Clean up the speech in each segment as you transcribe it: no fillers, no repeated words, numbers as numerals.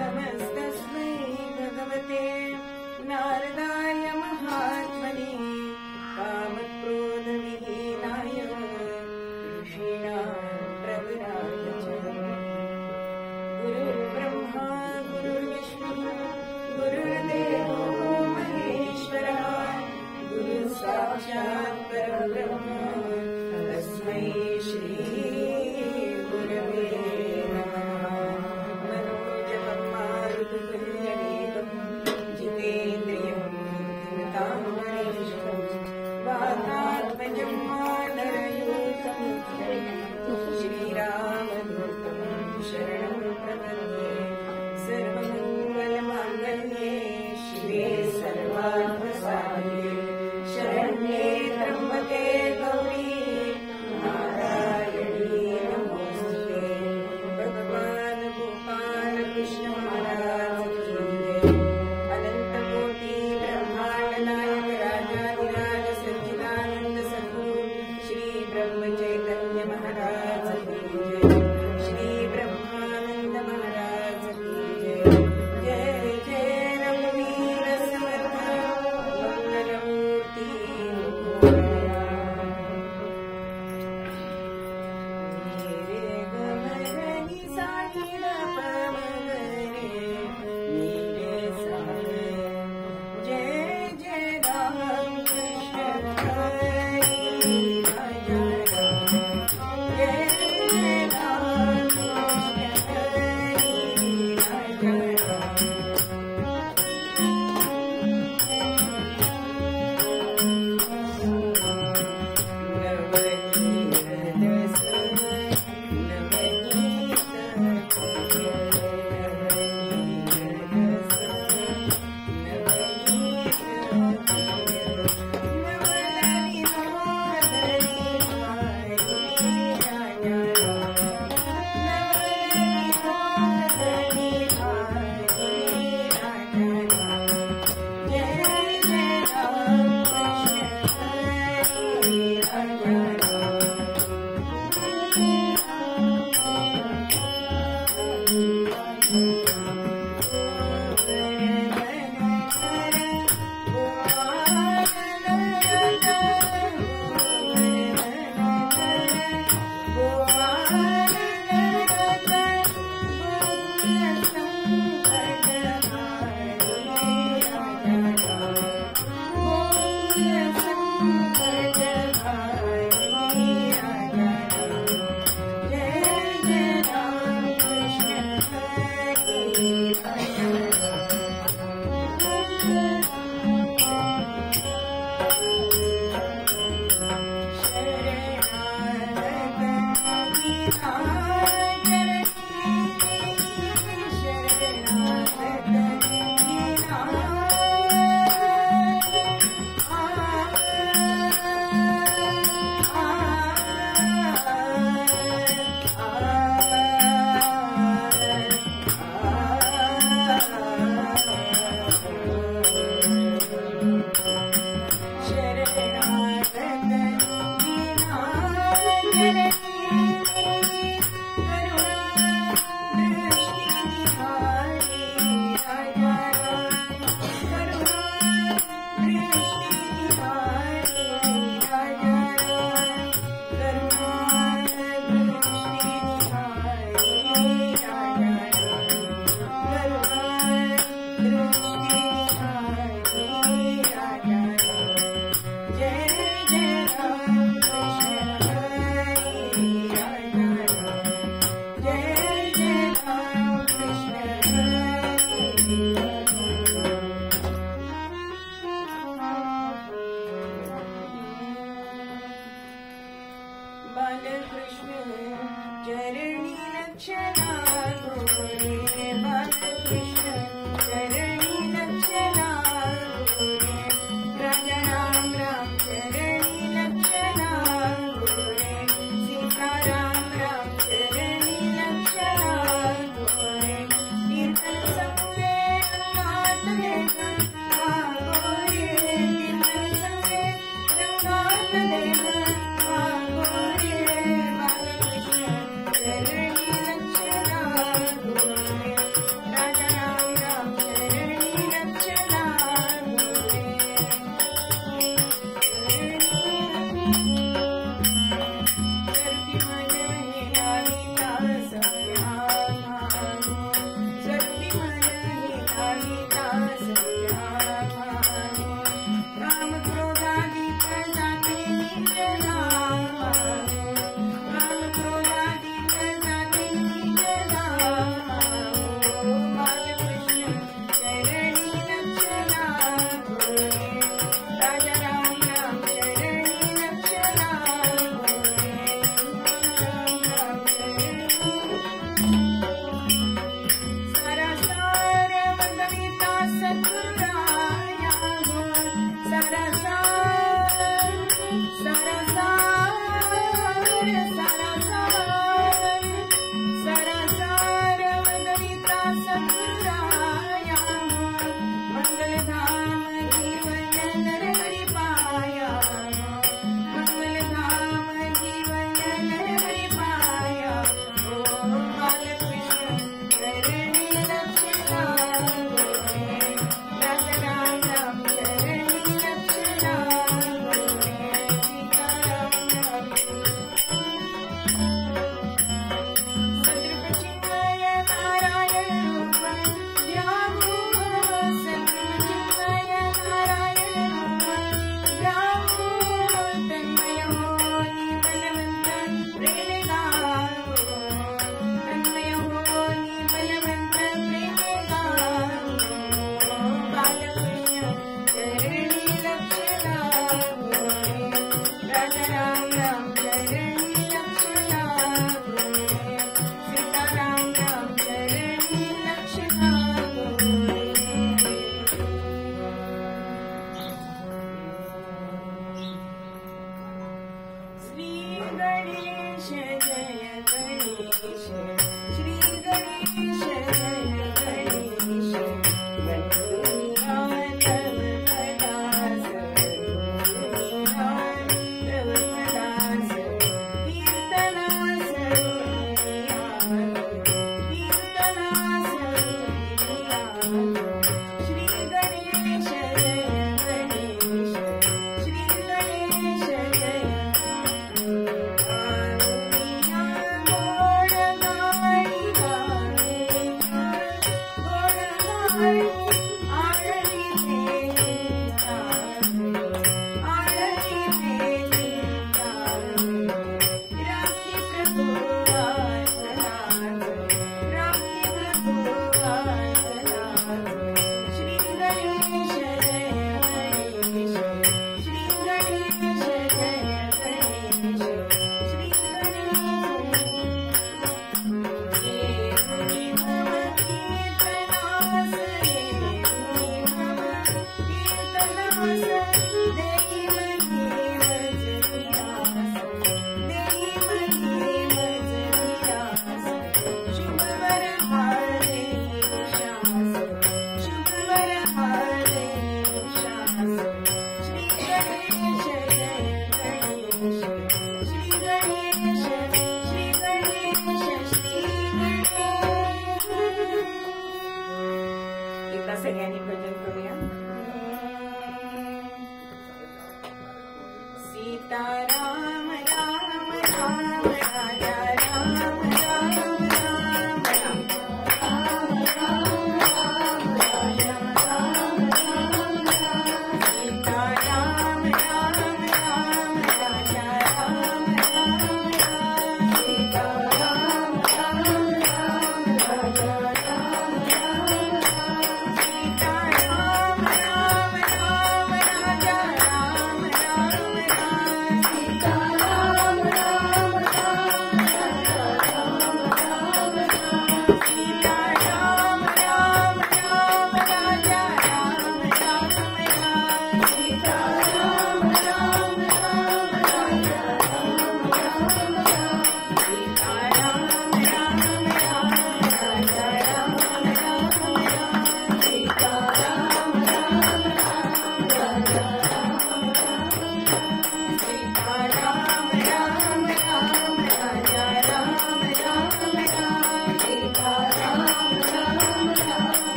नमस्तस्मै भगवते नारदाय महात्मने कामक्रोधविहीनाय ऋषीणां प्रवराय च गुरुर्ब्रह्मा गुरुर्विष्णुः गुरुर्देवो महेश्वरः गुरुसाक्षात् परब्रह्म तस्मै श्री गुरवे नमः। मनोजवं मारुततुल्यवेगं जितेन्द्रियं बुद्धिमतां वरिष्ठं वातात्मजं मातरयोधमुख्यं श्रीरामदूतं शरणं प्रपद्ये। सर्वमङ्गलमाङ्गल्ये शिवे सर्वार्थसाधिके शरण्ये त्र्यम्बके गौरी नारायणी नमोस्तुते। भगवान् गोपाल कृष्ण महाराज की जय। अनंत कोटि ब्रह्मांड नायक राजाधिराज सच्चिदानंद सद्गुरु श्री ब्रह्म चैतन्य महाराज की जय। श्री ब्रह्मानंद महाराज की जय। जय जय रघुवीर समर्थ मंगलमूर्ति मेरे गमरनि साहिल पवगरे मेरे सारे। जय जय राम कृष्ण हरि राजा राम। जय जय राम कृष्ण हरि राजा राम। बालकृष्ण चरणी लक्षणा गोरे बालकृष्ण चरणी लक्षणा गोरे राजा राम राम चरणी लक्षणा गोरे सीताराम राम चरणी लक्षणा गोरे कीर्तन संगे रंगात लेखन गोरे कीर्तन संगे रंगात लेखन गोरे बालकृष्ण चरणी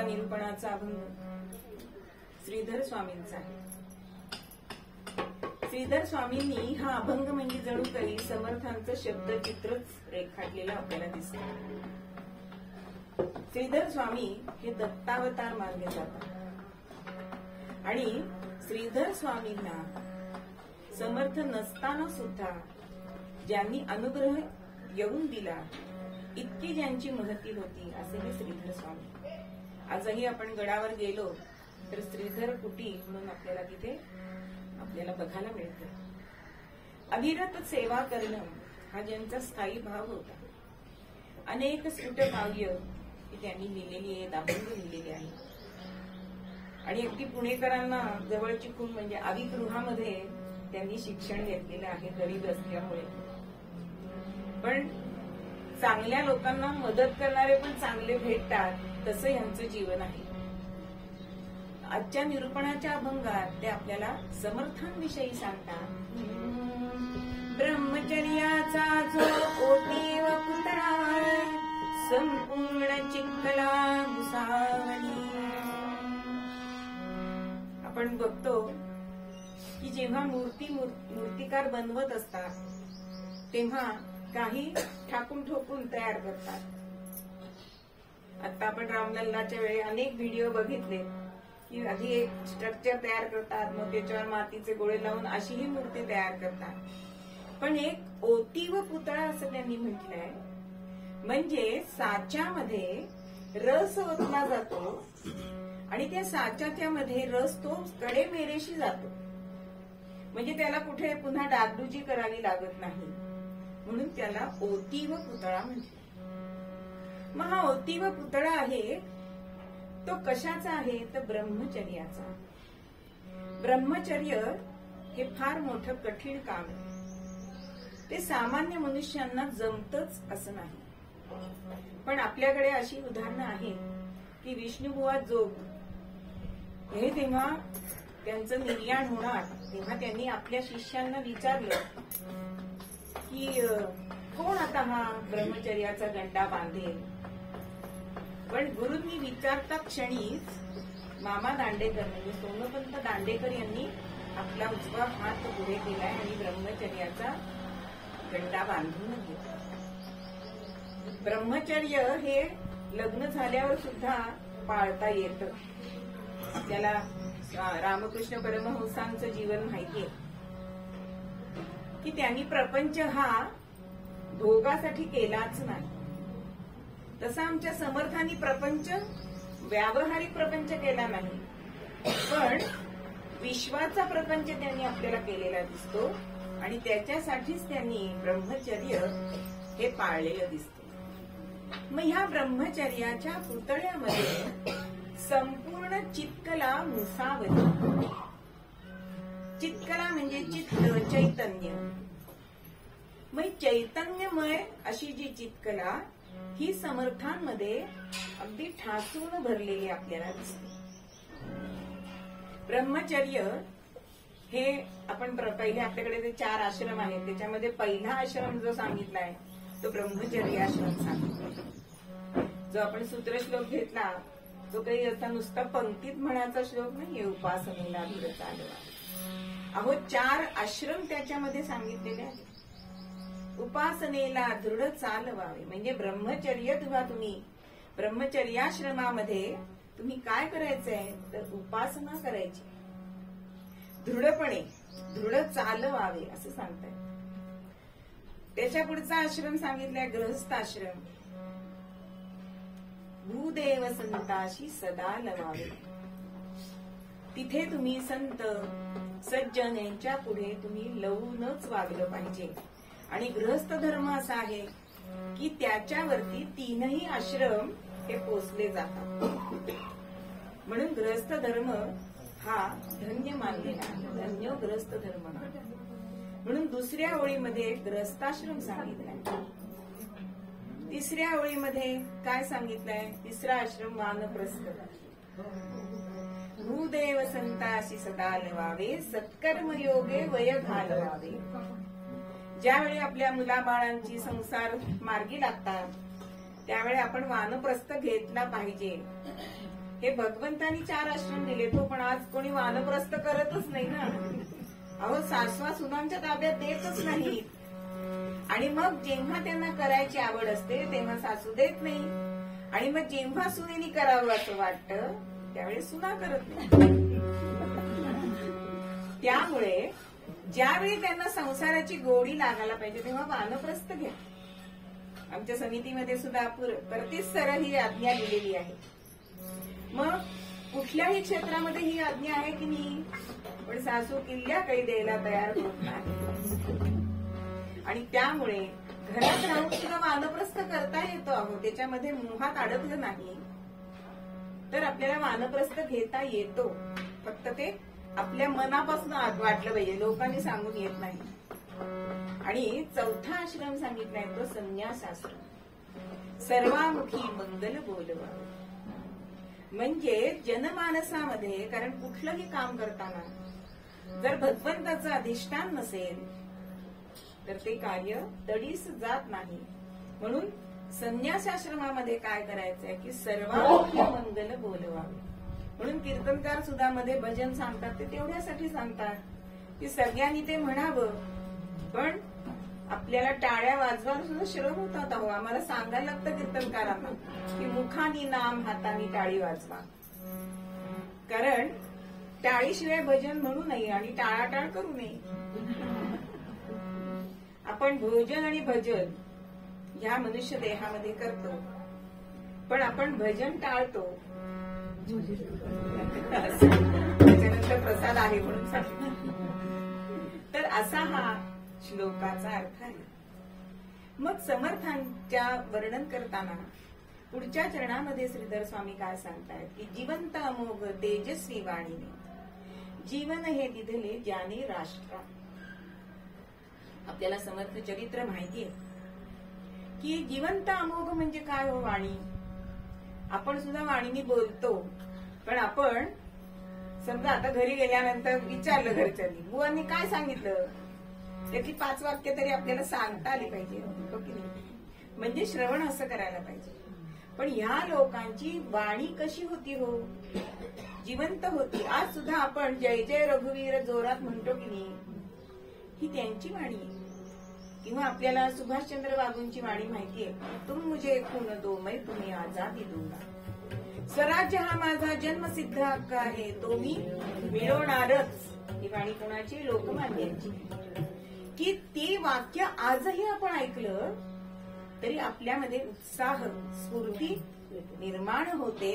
निरूपणाचा अभंग श्रीधर स्वामींचा आहे. श्रीधर स्वामींनी हा अभंग म्हणजे जणू काही समर्थांचं शब्दचित्रच रेखाटलेलं आपल्याला दिसतं. श्रीधर स्वामी हे दत्तावतार मानले जातात आणि श्रीधर स्वामींना समर्थ नसताना सुद्धा ज्यांनी अनुग्रह येऊन दिला इतकी ज्यांची महती होती असे हे श्रीधर स्वामी. आजही आपण गडावर गेलो तर श्रीधर कुटी म्हणून आपल्याला तिथे आपल्याला बघायला मिळतं. अविरत सेवा करणं हा ज्यांचा स्थायी भाव होता. अनेक स्फुट काव्य त्यांनी लिहिलेली आहेत, अभंग लिहिलेले आहे आणि अगदी पुणेकरांना जवळची खूप म्हणजे आविगृहामध्ये त्यांनी शिक्षण घेतलेलं आहे गरीब असल्यामुळे. पण चांगल्या लोकांना मदत करणारे पण चांगले भेटतात तसं यांचं जीवन आहे. आजच्या निरूपणाच्या अभंगात ते आपल्याला समर्थांविषयी सांगतात. ब्रह्मचर्याचा जो ओटी व पुतळा संपूर्ण चिखला मुसावणी. आपण बघतो की जेव्हा मूर्तिकार बनवत असतात तेव्हा काही ठाकून ठोकून तयार करतात. आता आपण रामलल्लाच्या वेळी अनेक व्हिडिओ बघितले की आधी एक स्ट्रक्चर तयार करतात, मग त्याच्यावर मातीचे गोळे लावून अशी ही मूर्ती तयार करतात. पण एक ओटी व पुतळा असं त्यांनी म्हटलंय, म्हणजे साच्यामध्ये रस ओतला जातो आणि त्या साच्याच्या मध्ये रस तो कडेमेरेशी जातो, म्हणजे त्याला कुठे पुन्हा डागडुजी करावी लागत नाही, म्हणून त्याला ओटी व पुतळा म्हटले. मग हा ओटी व पुतळा आहे तो कशाचा आहे तर ब्रह्मचर्याचा. ब्रह्मचर्य हे फार मोठं कठीण काम आहे. ते सामान्य मनुष्यांना जमतच असं नाही. पण आपल्याकडे अशी उदाहरणं आहेत की विष्णुबुवा जोग हे जेव्हा त्यांचं निर्याण होणार तेव्हा त्यांनी आपल्या शिष्यांना विचारलं की कोण आता हा ब्रह्मचर्याचा गंडा बांधेल. पण गुरूंनी विचारता क्षणीच मामा दांडेकर म्हणजे सोनोपंत दांडेकर यांनी आपला उजवा हात पुढे केलाय आणि ब्रह्मचर्याचा गंडा बांधून घेतला. ब्रह्मचर्य हे लग्न झाल्यावर सुद्धा पाळता येतं. त्याला रामकृष्ण परमहंसांचं जीवन माहितीये की त्यांनी प्रपंच हा भोगासाठी केलाच नाही. तसा आमच्या समर्थांनी प्रपंच व्यावहारिक प्रपंच केला नाही, पण विश्वाचा प्रपंच त्यांनी आपल्याला केलेला दिसतो आणि त्याच्यासाठीच त्यांनी ब्रह्मचर्य हे पाळलेलं दिसतं. मग ह्या ब्रह्मचर्याच्या पुतळ्यामध्ये संपूर्ण चित्कला मुसावली. चित्कला म्हणजे चित्त, चैतन्य. मग चैतन्यमय अशी जी चित्कला ही समर्थांमध्ये अगदी ठासून भरलेली आपल्याला दिसते. ब्रह्मचर्य हे आपण पहिले आपल्याकडे जे 4 आश्रम आहेत त्याच्यामध्ये पहिला आश्रम जो सांगितलाय तो ब्रह्मचर्य आश्रम सांगितला. जो आपण सूत्रश्लोक घेतला तो काही असा नुसता पंक्तीत म्हणायचा श्लोक नाहीये, उपासनेला दृढ चालवा. अहो 4 आश्रम त्याच्यामध्ये सांगितलेले आहेत. उपासनेला दृढ चालवावे म्हणजे ब्रह्मचर्य तुम्ही ब्रह्मचर्याश्रमामध्ये तुम्ही काय करायचंय तर उपासना करायची, दृढपणे दृढ चालवावे असं सांगताय. त्याच्या पुढचा आश्रम सांगितलाय गृहस्थाश्रम. भूदेव संताशी सदा लवावे. तिथे तुम्ही संत सज्जन यांच्या पुढे तुम्ही लवूनच वागलं पाहिजे. आणि गृहस्थ धर्म असा आहे की त्याच्यावरती 3ही आश्रम हे पोचले जातात. म्हणून गृहस्थ धर्म हा धन्य मानलेला आहे, धन्य गृहस्थ धर्म. म्हणून दुसऱ्या ओळीमध्ये गृहस्थाश्रम सांगितलाय. तिसऱ्या ओळीमध्ये काय सांगितलंय? तिसरा आश्रम वानप्रस्थ. भूदेव संताशी सदा लवावे, सत्कर्म योगे वय घालवावे. ज्यावेळी आपल्या मुलाबाळांची संसार मार्गी लागतात त्यावेळी आपण वानप्रस्थ घेतला पाहिजे. हे भगवंतांनी 4 आश्रम दिले तो, पण आज कोणी वानप्रस्थ करतच नाही ना. अहो सासवा सुनांच्या ताब्यात देतच नाही. आणि मग जेव्हा त्यांना करायची आवड असते तेव्हा सासू देत नाही, आणि मग जेव्हा सुनेनी करावं असं वाटतं त्यावेळी सुना करत नाही. त्यामुळे ज्यावेळी त्यांना संसाराची गोडी लागायला पाहिजे तेव्हा वानप्रस्थ घ्या. आमच्या समितीमध्ये सुद्धा प्रतिस्तर ही आज्ञा दिलेली आहे. मग कुठल्याही क्षेत्रामध्ये ही आज्ञा आहे की नाही, पण सासू किल्ल्या काही द्यायला तयार होत नाही. आणि त्यामुळे घरात राहून सुद्धा वानप्रस्थ करता येतो. आहोत त्याच्यामध्ये मोहात अडकलं नाही तर आपल्याला वानप्रस्थ घेता येतो. फक्त ते आपल्या मनापासून वाटलं पाहिजे, लोकांनी सांगून येत नाही. आणि चौथा आश्रम सांगितलाय तो संन्यास आश्रम. सर्वामुखी मंगल बोलवा. म्हणजे जनमानसामध्ये, कारण कुठलंही काम करताना जर भगवंताचं अधिष्ठान नसेल तर ते कार्य तडीस जात नाही. म्हणून संन्यासाश्रमामध्ये काय करायचंय की सर्वामुखी मंगल बोलवावे. म्हणून कीर्तनकार सुद्धा मध्ये भजन सांगतात ते तेवढ्यासाठी सांगतात की सगळ्यांनी ते म्हणावं, पण आपल्याला टाळ्या वाजवायला सुद्धा श्रम होतात. अहो आम्हाला सांगायला लागतं कीर्तनकारांना की मुखानी नाम हातानी टाळी वाजवा. कारण टाळीशिवाय भजन म्हणू नये आणि टाळाटाळ करू नये. आपण भोजन आणि भजन ह्या मनुष्य देहामध्ये करतो, पण आपण भजन टाळतो. त्याच्यानंतर प्रसाद आहे म्हणून सांगितलं. तर असा हा श्लोकाचा अर्थ आहे. मग समर्थांच्या वर्णन करताना पुढच्या चरणामध्ये श्रीधर स्वामी काय सांगतायत की जिवंत अमोघ तेजस्वी वाणीने जीवन हे दिधले ज्याने राष्ट्र. आपल्याला समर्थ चरित्र माहितीये की जिवंत अमोघ म्हणजे काय हो वाणी. आपण सुद्धा वाणीने बोलतो, पण आपण समजा आता घरी गेल्यानंतर विचारलं घरच्यांनी बुवांनी काय सांगितलं त्याची 5 वाक्य तरी आपल्याला सांगता आली पाहिजे, हो की नाही. म्हणजे श्रवण असं करायला पाहिजे. पण ह्या लोकांची वाणी कशी होती हो, जिवंत होती. आज सुद्धा आपण जय जय रघुवीर जोरात म्हणतो की नाही, ही त्यांची वाणी आहे. किंवा आपल्याला सुभाषचंद्र बाबूंची वाणी माहितीये, तुम मुझे खून दो मैं तुम्हें आजादी दूंगा. स्वराज्य हा माझा जन्मसिद्ध हक्क आहे, तो मी मिळवणारच. ही वाणी कोणाची? लोकमान्यांची. की ते वाक्य आजही आपण ऐकलं तरी आपल्यामध्ये उत्साह, स्फूर्ती निर्माण होते.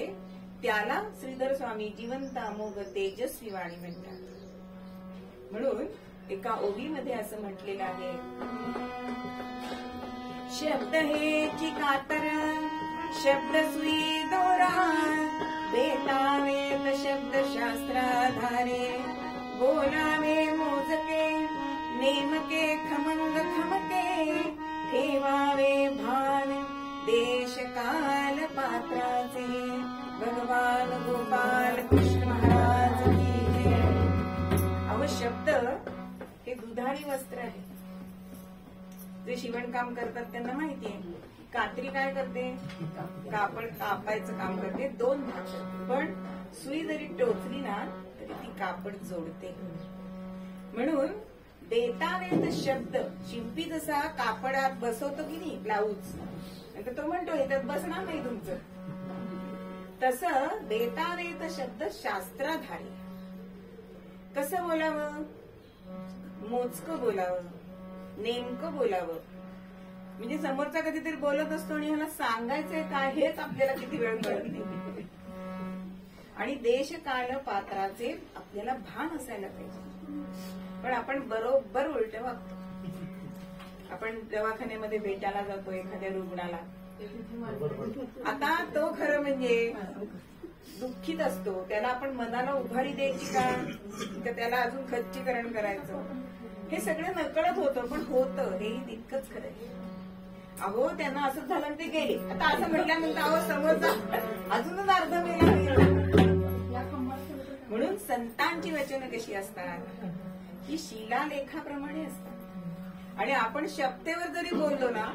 त्याला श्रीधर स्वामी जिवंत अमोघ तेजस्वी वाणी म्हणतात. म्हणून एका ओवीमध्ये असं म्हटलेलं आहे, शब्द हेची कातर, शब्द सुई दोरा, बेतावेत शब्द शास्त्राधारे, बोलावे मोजके नेमके खमंग खमके, ठेवावे भान देश काल पात्राचे, भगवान गोपाल कृष्ण महाराज की जय. अहो शब्द हे दुधारी वस्त्र आहे. जे शिवणकाम करतात त्यांना माहिती आहे, कात्री काय करते? कापड कापायचं काम करते, 2 भाग करते. पण सुई जरी टोचली ना तरी ती कापड जोडते. म्हणून बेतावेत शब्द, शिंपी जसा कापडात बसवतो की नाही ब्लाऊज, तर तो म्हणतो ह्याच्यात बसणार नाही तुमचं, तसं बेतावेत शब्द शास्त्राधारी. कसं बोलावं? मोजकं बोलावं, नेमकं बोलावं. म्हणजे समोरचा कधीतरी बोलत असतो आणि ह्याला सांगायचंय काय हेच आपल्याला किती वेळ कळत नाही. आणि देश काल पात्राचे आपल्याला भान असायला पाहिजे. पण आपण बरोबर उलट वागतो. आपण दवाखान्यामध्ये भेटायला जातो एखाद्या रुग्णाला, आता तो खरं म्हणजे दुःखित असतो, त्याला आपण मनाला उभारी द्यायची का त्याला अजून खच्चीकरण करायचं, हे सगळं नकळत होतं. पण होतं हेही तितकंच खरं आहे. अहो त्यांना असंच झालं ते गेले, आता असं म्हटल्यानंतर अहो समोरचा अजूनच अर्ध मेला. म्हणून संतांची वचनं कशी असतात ही शिलालेखाप्रमाणे असतात. आणि आपण शब्देवर जरी बोललो ना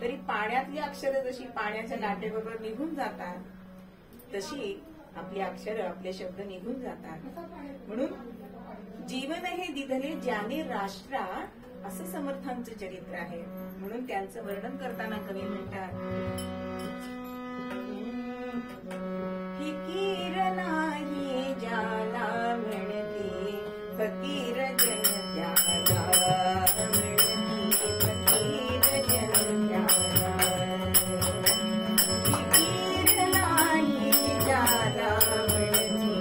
तरी पाण्यातली अक्षरं जशी पाण्याच्या लाटेबरोबर निघून जातात, तशी आपली अक्षरं, आपले शब्द निघून जातात. म्हणून जीवन हे दिधले ज्याने राष्ट्रा, असं समर्थांचं चरित्र आहे. म्हणून त्यांचं वर्णन करताना कवी म्हणतात, फिकीर नाही ज्याला मिळते, फकीर जन त्याला मिळते, फकीर जन त्याला. फिकीर नाही ज्याला मिळते,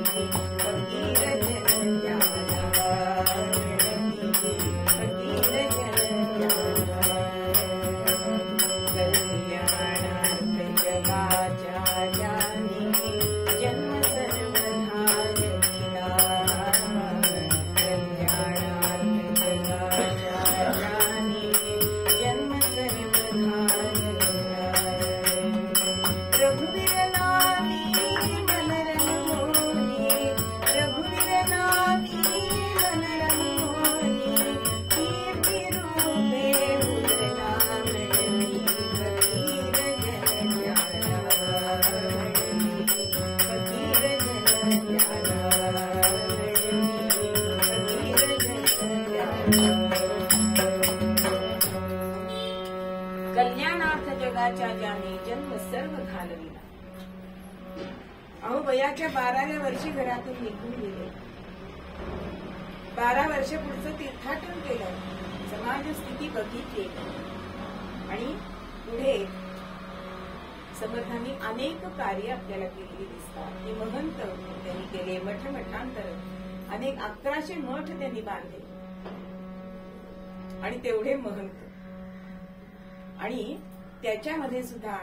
फकीर जन त्याला मिळते, फकीर जन त्याला. कल्याणार्थ जगाच्या ज्याने जन्म सर्वथा जगिला, कल्याणार्थ जगाच्या ज्याने जन्म सर्वथा जगिला. रघुवीर नामी मन रंगोनी, रघुवीर नामी मन रंगोनी, कीर्ती रूपे उरला मिळली, फकीर जन त्याला मिळली, फकीर जन त्याला मिळली, फकीर जन त्याला. कल्याणार्थ जगाच्या ज्याने जन्म सर्व घालविला. अहो वयाच्या 12व्या वर्षी घरातून निघून गेले, 12 वर्ष पुढचं तीर्थाटन केलं, समाज स्थिती बघितली. आणि पुढे समर्थांनी अनेक कार्य आपल्याला केलेली दिसतात. हे महंत त्यांनी केले, मठ मठांतर अनेक 1100 मठ त्यांनी बांधले. आणि तेवढे महंत, आणि त्याच्यामध्ये सुद्धा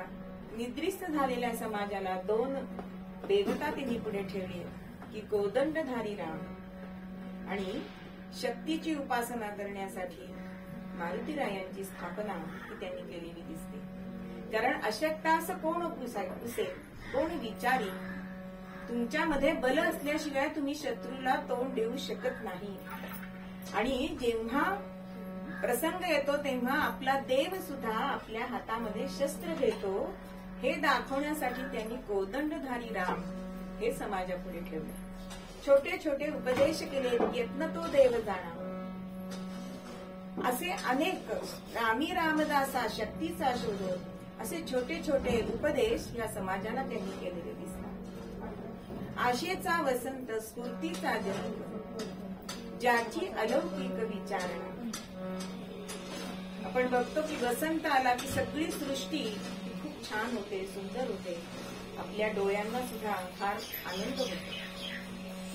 निद्रिस्त झालेल्या समाजाला 2 देवता त्यांनी पुढे ठेवली की कोदंडधारी राम आणि शक्तीची उपासना करण्यासाठी मारुतीरायांची स्थापना ही त्यांनी केलेली दिसते. कारण अशक्ता असं कोण पुसेल, कोण विचारी. तुमच्यामध्ये बल असल्याशिवाय तुम्ही शत्रूला तोंड देऊ शकत नाही. आणि जेव्हा प्रसंग येतो तेव्हा आपला देव सुद्धा आपल्या हातामध्ये शस्त्र घेतो, हे दाखवण्यासाठी त्यांनी कोदंडधारी राम हे समाजापुढे ठेवले. छोटे छोटे उपदेश केले, यत्न तो देव जाणा. असे अनेक रामी रामदासा शक्तीचा शोध, असे छोटे छोटे उपदेश या समाजाला त्यांनी केलेले दिसतात. आशेचा वसंत स्फूर्तीचा जन्म, ज्याची अलौकिक विचारणा. आपण बघतो की वसंत आला की सगळी सृष्टी खूप छान होते, सुंदर होते. आपल्या डोळ्यांना सुद्धा फार आनंद होतो.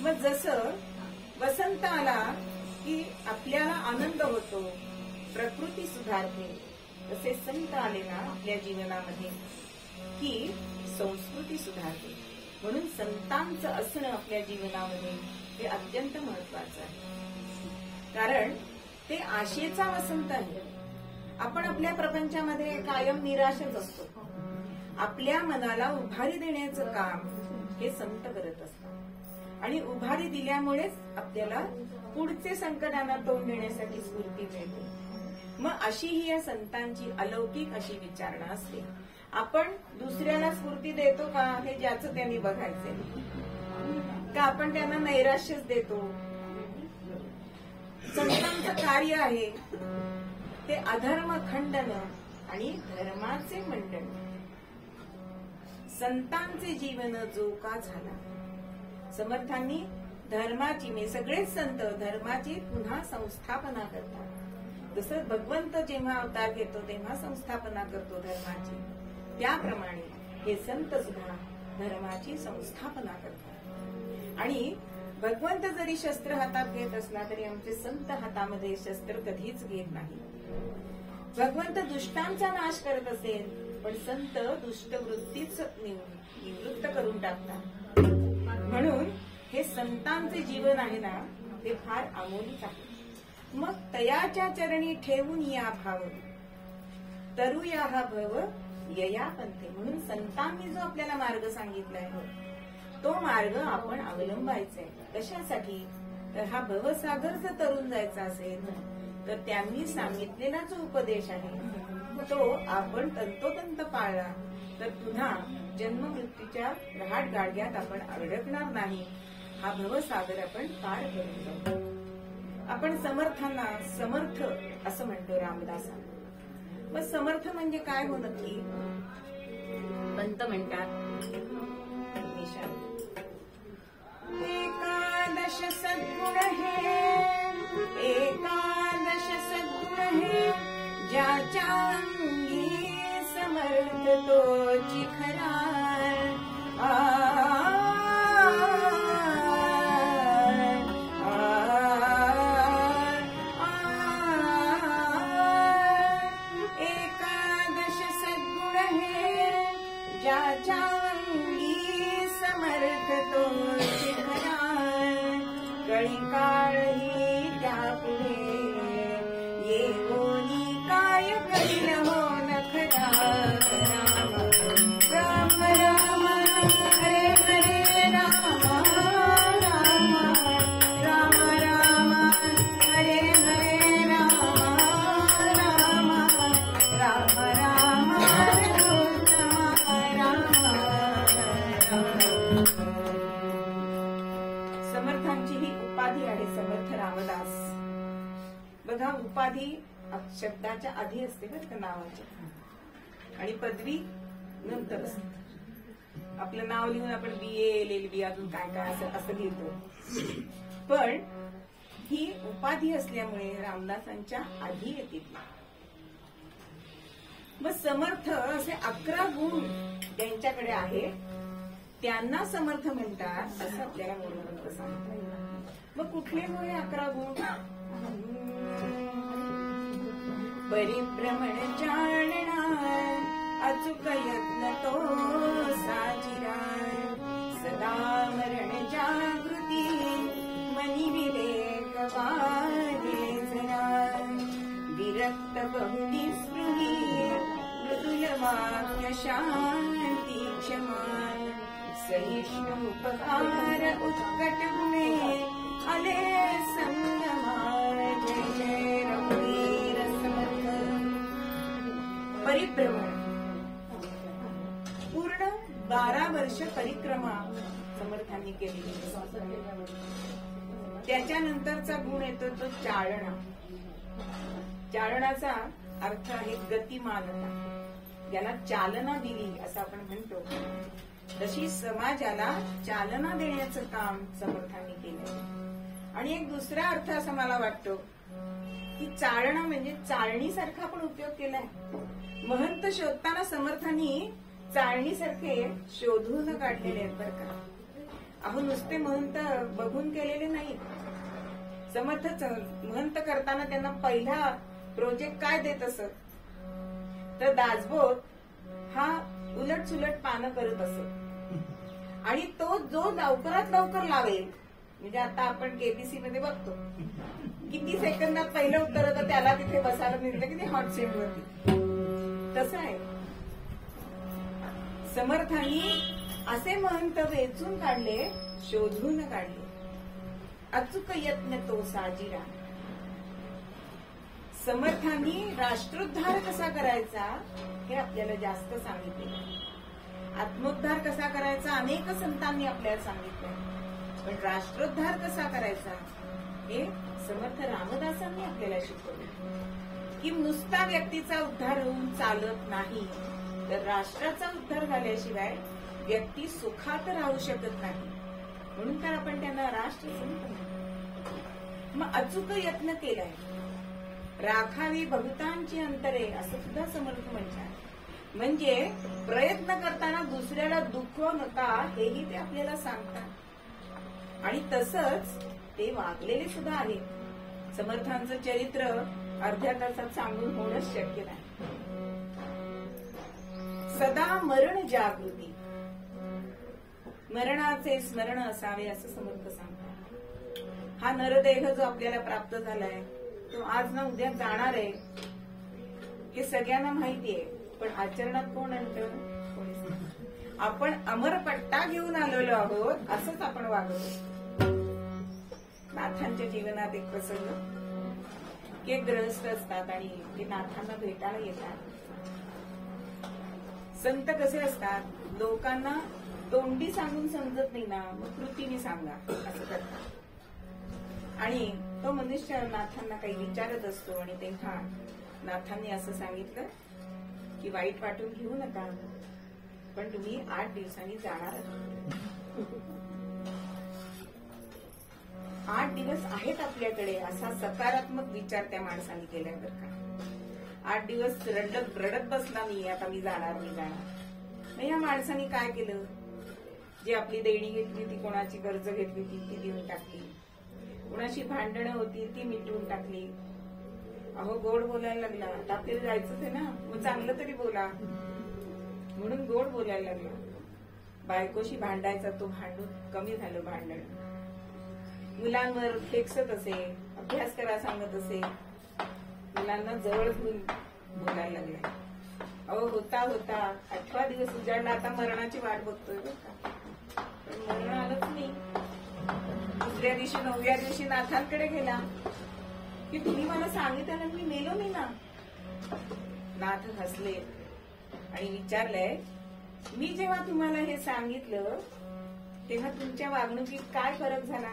मग जसं वसंत आला की आपल्याला आनंद होतो, प्रकृती सुधारते, तसे संत आले ना आपल्या जीवनामध्ये की संस्कृती सुधारते. म्हणून संतांचं असणं आपल्या जीवनामध्ये हे अत्यंत महत्वाचं आहे. कारण ते आशेचा वसंत आहे. आपण आपल्या प्रपंचामध्ये कायम निराशच असतो. आपल्या मनाला उभारी देण्याचं काम हे संत करत असतात आणि उभारी दिल्यामुळेच आपल्याला पुढचे संकटांना तोंड देण्यासाठी स्फूर्ती मिळते. मग अशी ही या संतांची अलौकिक अशी विचारणा असते. आपण दुसऱ्याला स्फूर्ती देतो का हे ज्याचं त्यांनी बघायचंय, का आपण त्यांना नैराश्यच देतो. संतांचं कार्य आहे ते अधर्म खंडन आणि धर्माचे मंडन. संतांचे जीवन जो का झाला. समर्थांनी धर्माची, मी सगळेच संत धर्माची पुन्हा संस्थापना करतात. जसं भगवंत जेव्हा अवतार घेतो तेव्हा संस्थापना करतो धर्माची, त्याप्रमाणे हे संत सुद्धा धर्माची संस्थापना करतात. आणि भगवंत जरी शस्त्र हातात घेत असला तरी आमचे संत हातामध्ये शस्त्र कधीच घेत नाही. भगवंत दुष्टांचा नाश करत असेल पण संत दुष्ट वृत्तीच निवृत्त करून टाकतात. म्हणून हे संतांचे जीवन आहे ना ते फार अमोलिक आहे. मग तयाच्या चरणी ठेवून या भाव तरुया हा भव यया पंथे. म्हणून संतांनी जो आपल्याला मार्ग सांगितलाय तो मार्ग आपण अवलंबायचा आहे. कशासाठी तर हा भवसागर जर तरुण जायचा असेल तर त्यांनी सांगितलेला जो उपदेश आहे तो आपण तंतोतंत पाळला तर पुन्हा जन्ममृत्यूच्या रहाट गाडग्यात आपण अडकणार नाही. हा भवसागर आपण पार करून जाऊ. आपण समर्थांना समर्थ असं म्हणतो रामदासांना. मग समर्थ म्हणजे काय हो नक्की. पंत म्हणतात एकादश सद्गुण हे, एकादश सद्गुण हे, ज्याच्या अंगी समर्थ तोची खरा. एकादश सद्गुण हे, ज्याच्या अंगी समर्थ तोची खरा. कळी काळही त्यापुढे ये कोणी काय करील हो नखरा. राम राम हरे हरे राम राम राम राम हरे हरे राम राम राम राम समर्थांची ही उपाधी आहे समर्थ रामदास. बघा उपाधी शब्दाच्या आधी असते बरं का नावाच्या, आणि पदवी नंतर असते. आपलं नाव लिहून आपण BA LLB अजून काय काय असं लिहितो, पण ही उपाधी असल्यामुळे रामदासांच्या आधी येते. मग समर्थ असे 11 गुण ज्यांच्याकडे आहे त्यांना समर्थ म्हणतात असं आपल्याला मूलमंत्र सांगतात. मग कुठले होय 11 गुण. परिभ्रमण जाणणार, अचूक यत्न तो साजिरा, सदा मरण जागृती, मनी विवेक वागे जरा, विरक्त बहुनी स्पृही, मृदुल वाक्य शांती क्षमा, सहिष्णु उपकार उत्कट गुणे, आले संगमा. जय जय रघुवीर समर्थ. परिभ्रमण पूर्ण 12 वर्ष परिक्रमा समर्थांनी केली. त्याच्यानंतरचा गुण येतो तो चालना. चालनाचा अर्थ आहे गतिमानता, ज्याला चालना दिली असं आपण म्हणतो. तशी समाजाला चालना देण्याचं काम समर्थांनी केलंय. आणि एक दुसरा अर्थ असा मला वाटतो की चालना म्हणजे चाळणीसारखा पण उपयोग केलाय. महंत शोधताना समर्थांनी चाळणीसारखे शोधून काढलेले आहेत बरं का. अहो नुसते महंत बघून केलेले नाहीत. समर्थ महंत करताना त्यांना पहिला प्रोजेक्ट काय देत असत तर दासबोध हा उलट सुलट पानं करत असत. आणि तो जो लवकरात लवकर लावेल, म्हणजे आता आपण केबीसी मध्ये बघतो किती सेकंदात पहिलं उत्तर होतं त्याला तिथे बसायला मिळतं की नाही हॉट सीट वरती. तसं आहे समर्थांनी असे महंत वेचून काढले, शोधून काढले. अचूक यत्न तो साजिरा. समर्थांनी राष्ट्रोद्धार कसा करायचा हे आपल्याला जास्त सांगितले. आत्मोद्धार कसा करायचा अनेक संतांनी आपल्याला सांगितलं, पण राष्ट्रोद्धार कसा करायचा हे समर्थ रामदासांनी आपल्याला शिकवले. की नुसता व्यक्तीचा उद्धार होऊन चालत नाही, तर राष्ट्राचा उद्धार झाल्याशिवाय व्यक्ती सुखात राहू शकत नाही. म्हणून तर आपण त्यांना राष्ट्रसंत म्हणतो. मग अचूक यत्न केलाय. राखावी भगतांची अंतरे असं सुद्धा समर्थ म्हणतात. म्हणजे प्रयत्न करताना दुसऱ्याला दुखवू नका हेही ते आपल्याला सांगतात. आणि तसंच ते वागलेले सुद्धा आहेत. समर्थांचं चरित्र अर्ध्या तासात सांगून होणंच शक्य नाही. सदा मरण जागृती. मरणाचे स्मरण असावे असं समर्थ सांगतात. हा नरदेह जो आपल्याला प्राप्त झालाय तो आज ना उद्या जाणार आहे हे सगळ्यांना माहिती आहे, पण आचरणात कोण आणतं? कोणीच नाही. आपण अमरपट्टा घेऊन आलेलो आहोत असंच आपण वागतो. नाथांच्या जीवनात एक प्रसंग की ग्रहस्थ असतात आणि ते नाथांना भेटायला येतात. संत कसे असतात, लोकांना तोंडी सांगून समजत नाही ना, मग कृतीने सांगा असं करतात. आणि तो मनुष्य नाथांना काही विचारत असतो आणि तेव्हा नाथांनी असं सांगितलं की वाईट वाटून घेऊ नका, पण तुम्ही 8 दिवसांनी जाणार आहात. 8 दिवस आहेत आपल्याकडे असा सकारात्मक विचार त्या माणसाने केला बरं का. 8 दिवस रडत बसला मी, आता मी जाणार. मग या माणसाने काय केलं, जी आपली देणी घेतली ती, कोणाची कर्ज घेतली ती देऊन टाकली, कोणाशी भांडणं होती ती मिटवून टाकली. अहो गोड बोलायला लागला. आता आपल्याला जायचंच आहे ना, मग चांगलं तरी बोला म्हणून गोड बोलायला लागला. बायकोशी भांडायचा तो, भांडून कमी झालं भांडण. मुलांवर खेकसत असे, अभ्यास करा सांगत असे, मुलांना जवळ घेऊन बोलायला लागला. अहो होता 8वा दिवस उजाडला. आता मरणाची वाट बघतोय बरं का, पण मरण आलंच नाही. दुसऱ्या दिवशी 9व्या दिवशी नाथांकडे गेला की तुम्ही मला सांगितलं मी मेलो नाही ना. नाथ हसले आणि विचारलंय, मी जेव्हा तुम्हाला हे सांगितलं तेव्हा तुमच्या वागणुकीत काय फरक झाला?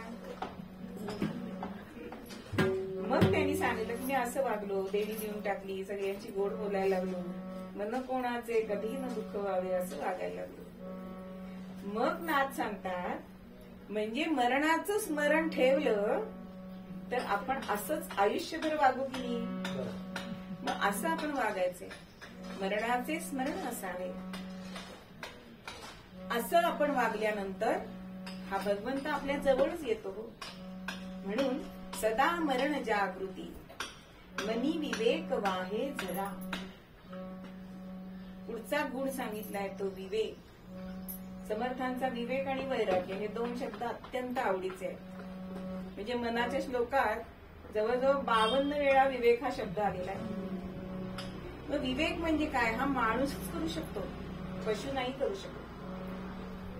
मग त्यांनी सांगितलं की मी असं वागलो, देवी देऊन टाकली, सगळ्यांची गोड बोलायला लागलो, मन कोणाचे कधीही न दुःख व्हावे असं वागायला लागलो. मग नाथ सांगतात, म्हणजे मरणाचं स्मरण ठेवलं तर आपण असंच आयुष्यभर वागू की नाही? मग असं आपण वागायचे. मरणाचे स्मरण असावे. असं आपण वागल्यानंतर हा भगवंत आपल्या जवळच येतो. म्हणून सदा मरण जागृती, मनी विवेक वाहे जरा. पुढचा गुण सांगितलाय तो विवेक. समर्थांचा विवेक आणि वैराग्य हे 2 शब्द अत्यंत आवडीचे आहेत. म्हणजे मनाच्या श्लोकात जवळजवळ 52 वेळा विवेक हा शब्द आलेला आहे. मग विवेक म्हणजे काय? हा माणूसच करू शकतो, पशु नाही करू शकतो.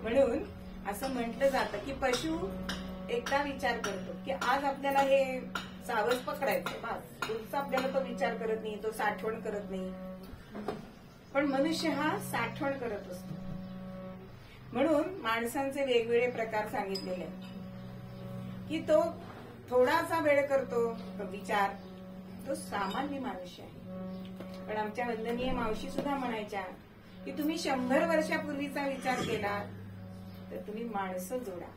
म्हणून असं म्हटलं जातं की पशु एकदा विचार करतो की आज आपल्याला हे सावज पकडायचं, बस पुढचा आपल्याला तो विचार करत नाही, तो साठवण करत नाही. पण मनुष्य हा साठवण करत असतो. म्हणून माणसांचे वेगवेगळे प्रकार सांगितलेले आहेत की तो थोडासा वेळ करतो विचार, तो सामान्य मनुष्य आहे. पण आमच्या वंदनीय मावशी सुद्धा म्हणायच्या की तुम्ही 100 वर्षापूर्वीचा विचार केला तर तुम्ही माणसं जोडा.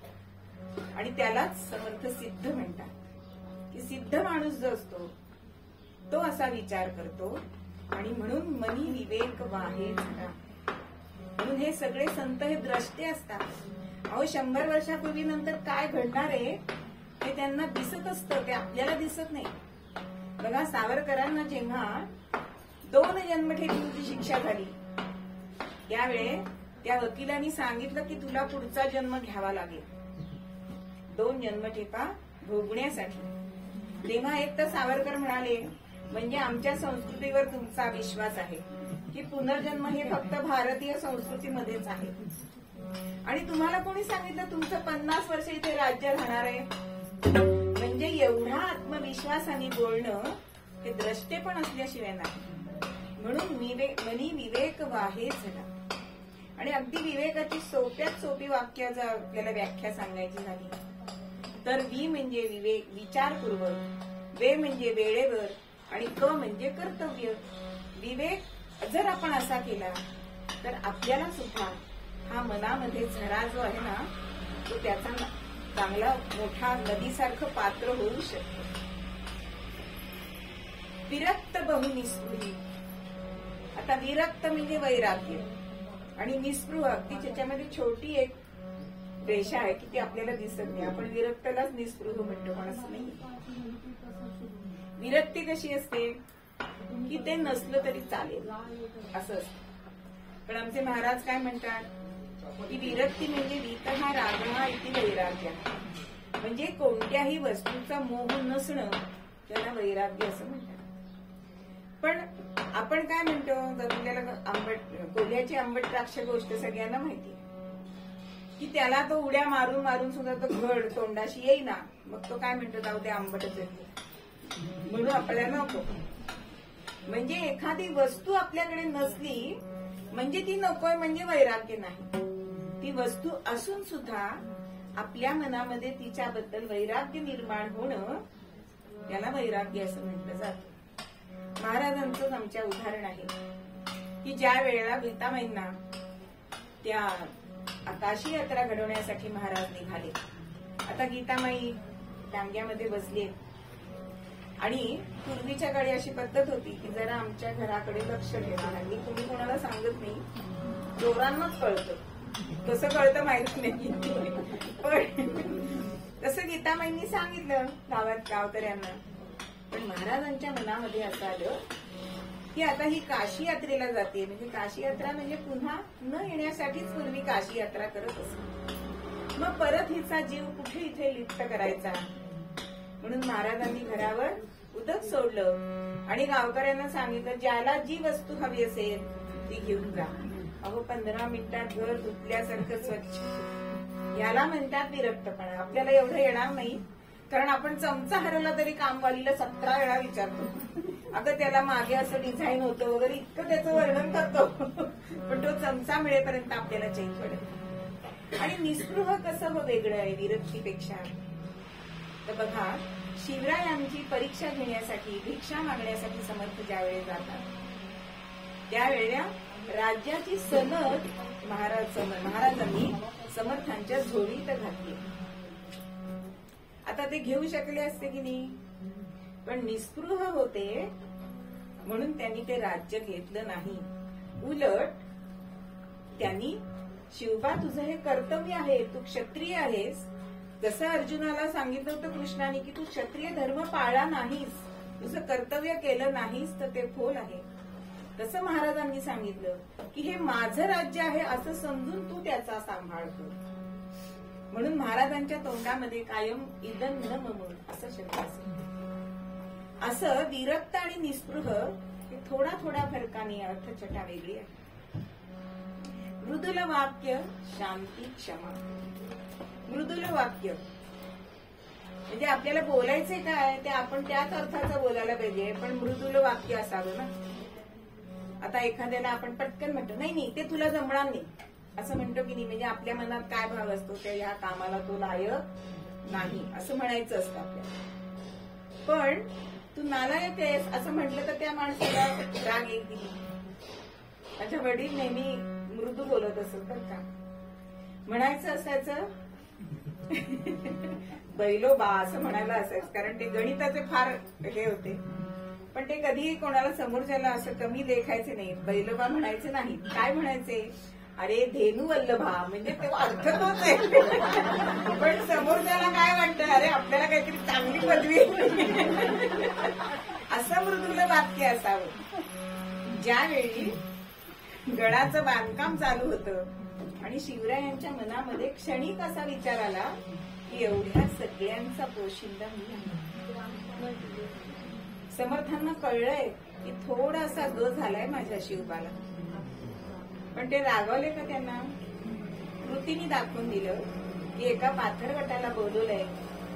आणि त्यालाच समर्थ सिद्ध म्हणतात की सिद्ध माणूस जो असतो तो असा विचार करतो. आणि म्हणून मनी विवेक वाहे झाला. म्हणून हे सगळे संत हे द्रष्टे असतात. अहो 100 वर्षापूर्वी नंतर काय घडणार आहे हे त्यांना दिसत असतं, ते आपल्याला दिसत नाही. बघा सावरकरांना जेव्हा 2 जन्मठेपीची शिक्षा झाली त्यावेळे त्या वकिलांनी सांगितलं की तुला पुढचा जन्म घ्यावा लागेल 2 जन्मठेपा भोगण्यासाठी. तेव्हा एक तर सावरकर म्हणाले म्हणजे आमच्या संस्कृतीवर तुमचा विश्वास आहे की पुनर्जन्म हे फक्त भारतीय संस्कृतीमध्येच आहे. आणि तुम्हाला कोणी सांगितलं तुमचं 50 वर्ष इथे राज्य राहणार आहे. म्हणजे एवढा आत्मविश्वासाने बोलणं हे द्रष्टे पण असल्याशिवाय नाही. म्हणून मनी विवेक वाहे झाला. आणि अगदी विवेकाची सोप्यात सोपी वाक्याचा आपल्याला व्याख्या सांगायची झाली तर वि म्हणजे विवेक विचारपूर्वक, वे म्हणजे वेळेवर आणि क म्हणजे कर्तव्य. विवेक जर आपण असा केला तर आपल्याला सुद्धा हा मनामध्ये झरा जो आहे ना तो त्याचा चांगला मोठा नदीसारखं पात्र होऊ शकतो. विरक्त बहु निस्पृही. आता विरक्त म्हणजे वैराग्य आणि निस्पृह अगदी त्याच्यामध्ये छोटी एक रेषा आहे की ती आपल्याला दिसत नाही. आपण विरक्तलाच निस्पृह म्हणतो पण असं नाही. विरक्ती कशी असते की ते नसलं तरी चालेल असं असतं. पण आमचे महाराज काय म्हणतात की विरक्ती म्हणजे वितहा रागहा इति वैराग्य. म्हणजे कोणत्याही वस्तूचा मोह नसणं त्याला वैराग्य असं म्हणतात. पण आपण काय म्हणतो आपल्याला कोल्ह्याची आंबट द्राक्ष गोष्ट सगळ्यांना माहिती की त्याला तो उड्या मारून मारून सुद्धा तो घड तोंडाशी येईना. मग तो काय म्हणतो जाऊ ते आंबटच येते म्हणून आपल्याला नको. म्हणजे एखादी वस्तू आपल्याकडे नसली म्हणजे ती नकोय म्हणजे वैराग्य नाही. ती वस्तू असून सुद्धा आपल्या मनामध्ये तिच्याबद्दल वैराग्य निर्माण होणं त्याला वैराग्य असं म्हटलं जातं. महाराजांचंच आमच्या उदाहरण आहे की ज्या वेळेला गीतामाईंना त्या आकाशी यात्रा घडवण्यासाठी महाराज निघाले. आता गीतामाई टांग्यामध्ये बसले आणि पूर्वीच्या काळी अशी पद्धत होती की जरा आमच्या घराकडे लक्ष ठेवा. आणि कुणी कोणाला सांगत नाही, जोरांनाच कळतं. कसं कळतं माहित नाही पण तसं गीतामाईंनी सांगितलं गावकऱ्यांना. पण महाराजांच्या मनामध्ये असं आलं की आता ही काशी यात्रेला जाते. म्हणजे काशी यात्रा म्हणजे पुन्हा न येण्यासाठीच पूर्वी काशी यात्रा करत असत. मग परत हिचा जीव कुठे इथे लिप्त करायचा म्हणून महाराजांनी घरावर उदक सोडलं आणि गावकऱ्यांना सांगितलं ज्याला जी वस्तू हवी असेल ती घेऊन जा. अहो 15 मिनिटात घर धुतल्यासारखं स्वच्छ. याला म्हणतात विरक्तपणा. आपल्याला एवढं येणार नाही कारण आपण चमचा हरवला तरी कामवालीला 17 वेळा विचारतो. अगं त्याला मागे असं डिझाईन होतं वगैरे इतकं त्याचं वर्णन करतो पण तो चमचा मिळेपर्यंत आपल्याला चैन पडेल. आणि निस्पृह कसं वेगळं आहे विरक्तीपेक्षा. तर बघा शिवरायांची परीक्षा घेण्यासाठी भिक्षा मागण्यासाठी समर्थ ज्यावेळी जातात त्यावेळेला राज्याची सनद महाराजांनी समर्थांच्या झोळीत घातली. आता ते घेऊ शकले असते की नाही पण निस्पृह होते म्हणून त्यांनी ते राज्य घेतलं नाही. उलट त्यांनी शिवबा तुझं हे कर्तव्य आहे, तू क्षत्रिय आहेस. जसं अर्जुनाला सांगितलं होतं कृष्णाने की तू क्षत्रिय धर्म पाळला नाहीस, तुझं कर्तव्य केलं नाहीस तर ते फोल आहे. तसं महाराजांनी सांगितलं की हे माझं राज्य आहे असं समजून तू त्याचा सांभाळ कर. म्हणून महाराजांच्या तोंडामध्ये कायम इदं न मम असं शब्द असेल. असं विरक्त आणि निस्पृह हे थोडा थोडा फरकाने अर्थछटा वेगळी आहे. मृदुल वाक्य शांती क्षमा. मृदुल वाक्य म्हणजे आपल्याला बोलायचे काय ते आपण त्याच अर्थाचं बोलायला पाहिजे पण मृदुल वाक्य असावं ना. आता एखाद्याला आपण पटकन म्हणतो नाही नाही ते तुला जमणार नाही असं म्हणतो की नाही. म्हणजे आपल्या मनात काय भाव असतो त्या या कामाला तो लायक नाही असं म्हणायचं असतं आपल्याला. पण तू नालायक आहेस असं म्हटलं तर त्या माणसाला राग येईल. माझ्या वडील नेहमी मृदू बोलत असत बरं का. म्हणायचं असायचं बैलोबा असं म्हणायला असायचं, कारण ते गणिताचे फार हे होते. पण ते कधीही कोणाला समोरच्याला असं कमी देखायचे नाही, बैलोबा म्हणायचे नाही. काय म्हणायचे, अरे धेनू वल्लभा, म्हणजे तो अर्थ तोच आहे. पण समोरच्याला काय वाटतं, अरे आपल्याला काहीतरी चांगली पदवी असं मृदुल वाक्य असावं. ज्यावेळी गडाचं बांधकाम चालू होतं आणि शिवरायांच्या मनामध्ये क्षणिक असा विचार आला की एवढ्या सगळ्यांचा पोशिंदा मी आहे. समर्थांना कळलंय की थोडासा ग झालाय माझ्या शिवबाला, पण ते रागवले का त्यांना? कृतीने दाखवून दिलं की एका पाथरगटाला बोलवलंय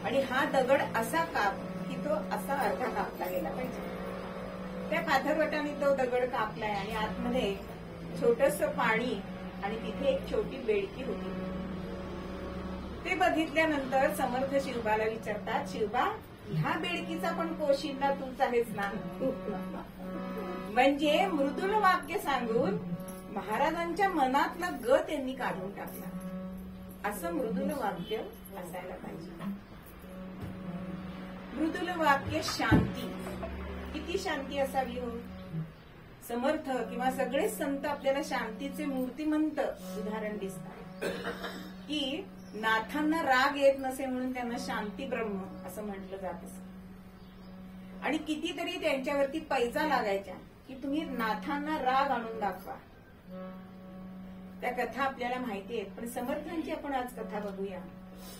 आणि हा दगड असा काप की तो असा अर्धा कापला गेला पाहिजे. त्या पाथरगटाने तो दगड कापलाय आणि आतमध्ये छोटस पाणी आणि तिथे एक छोटी बेडकी होती. ते बघितल्यानंतर समर्थ शिवबाला विचारतात, शिवबा ह्या बेडकीचा पण पोशिंदा तूच आहेस ना? म्हणजे मृदुल वाक्य सांगून महाराजांच्या मनातला ग त्यांनी काढून टाकला. असं मृदुल वाक्य असायला पाहिजे. मृदुल वाक्य शांती, किती शांती असावी हो. समर्थ किंवा सगळेच संत आपल्याला शांतीचे मूर्तिमंत उदाहरण दिसतात. की नाथांना राग येत नसे म्हणून त्यांना शांती ब्रह्म असं म्हटलं जात असे. आणि कितीतरी त्यांच्यावरती पैजा लागायच्या की तुम्ही नाथांना राग आणून दाखवा. त्या कथा आपल्याला माहिती आहेत. पण समर्थांची आपण आज कथा बघूया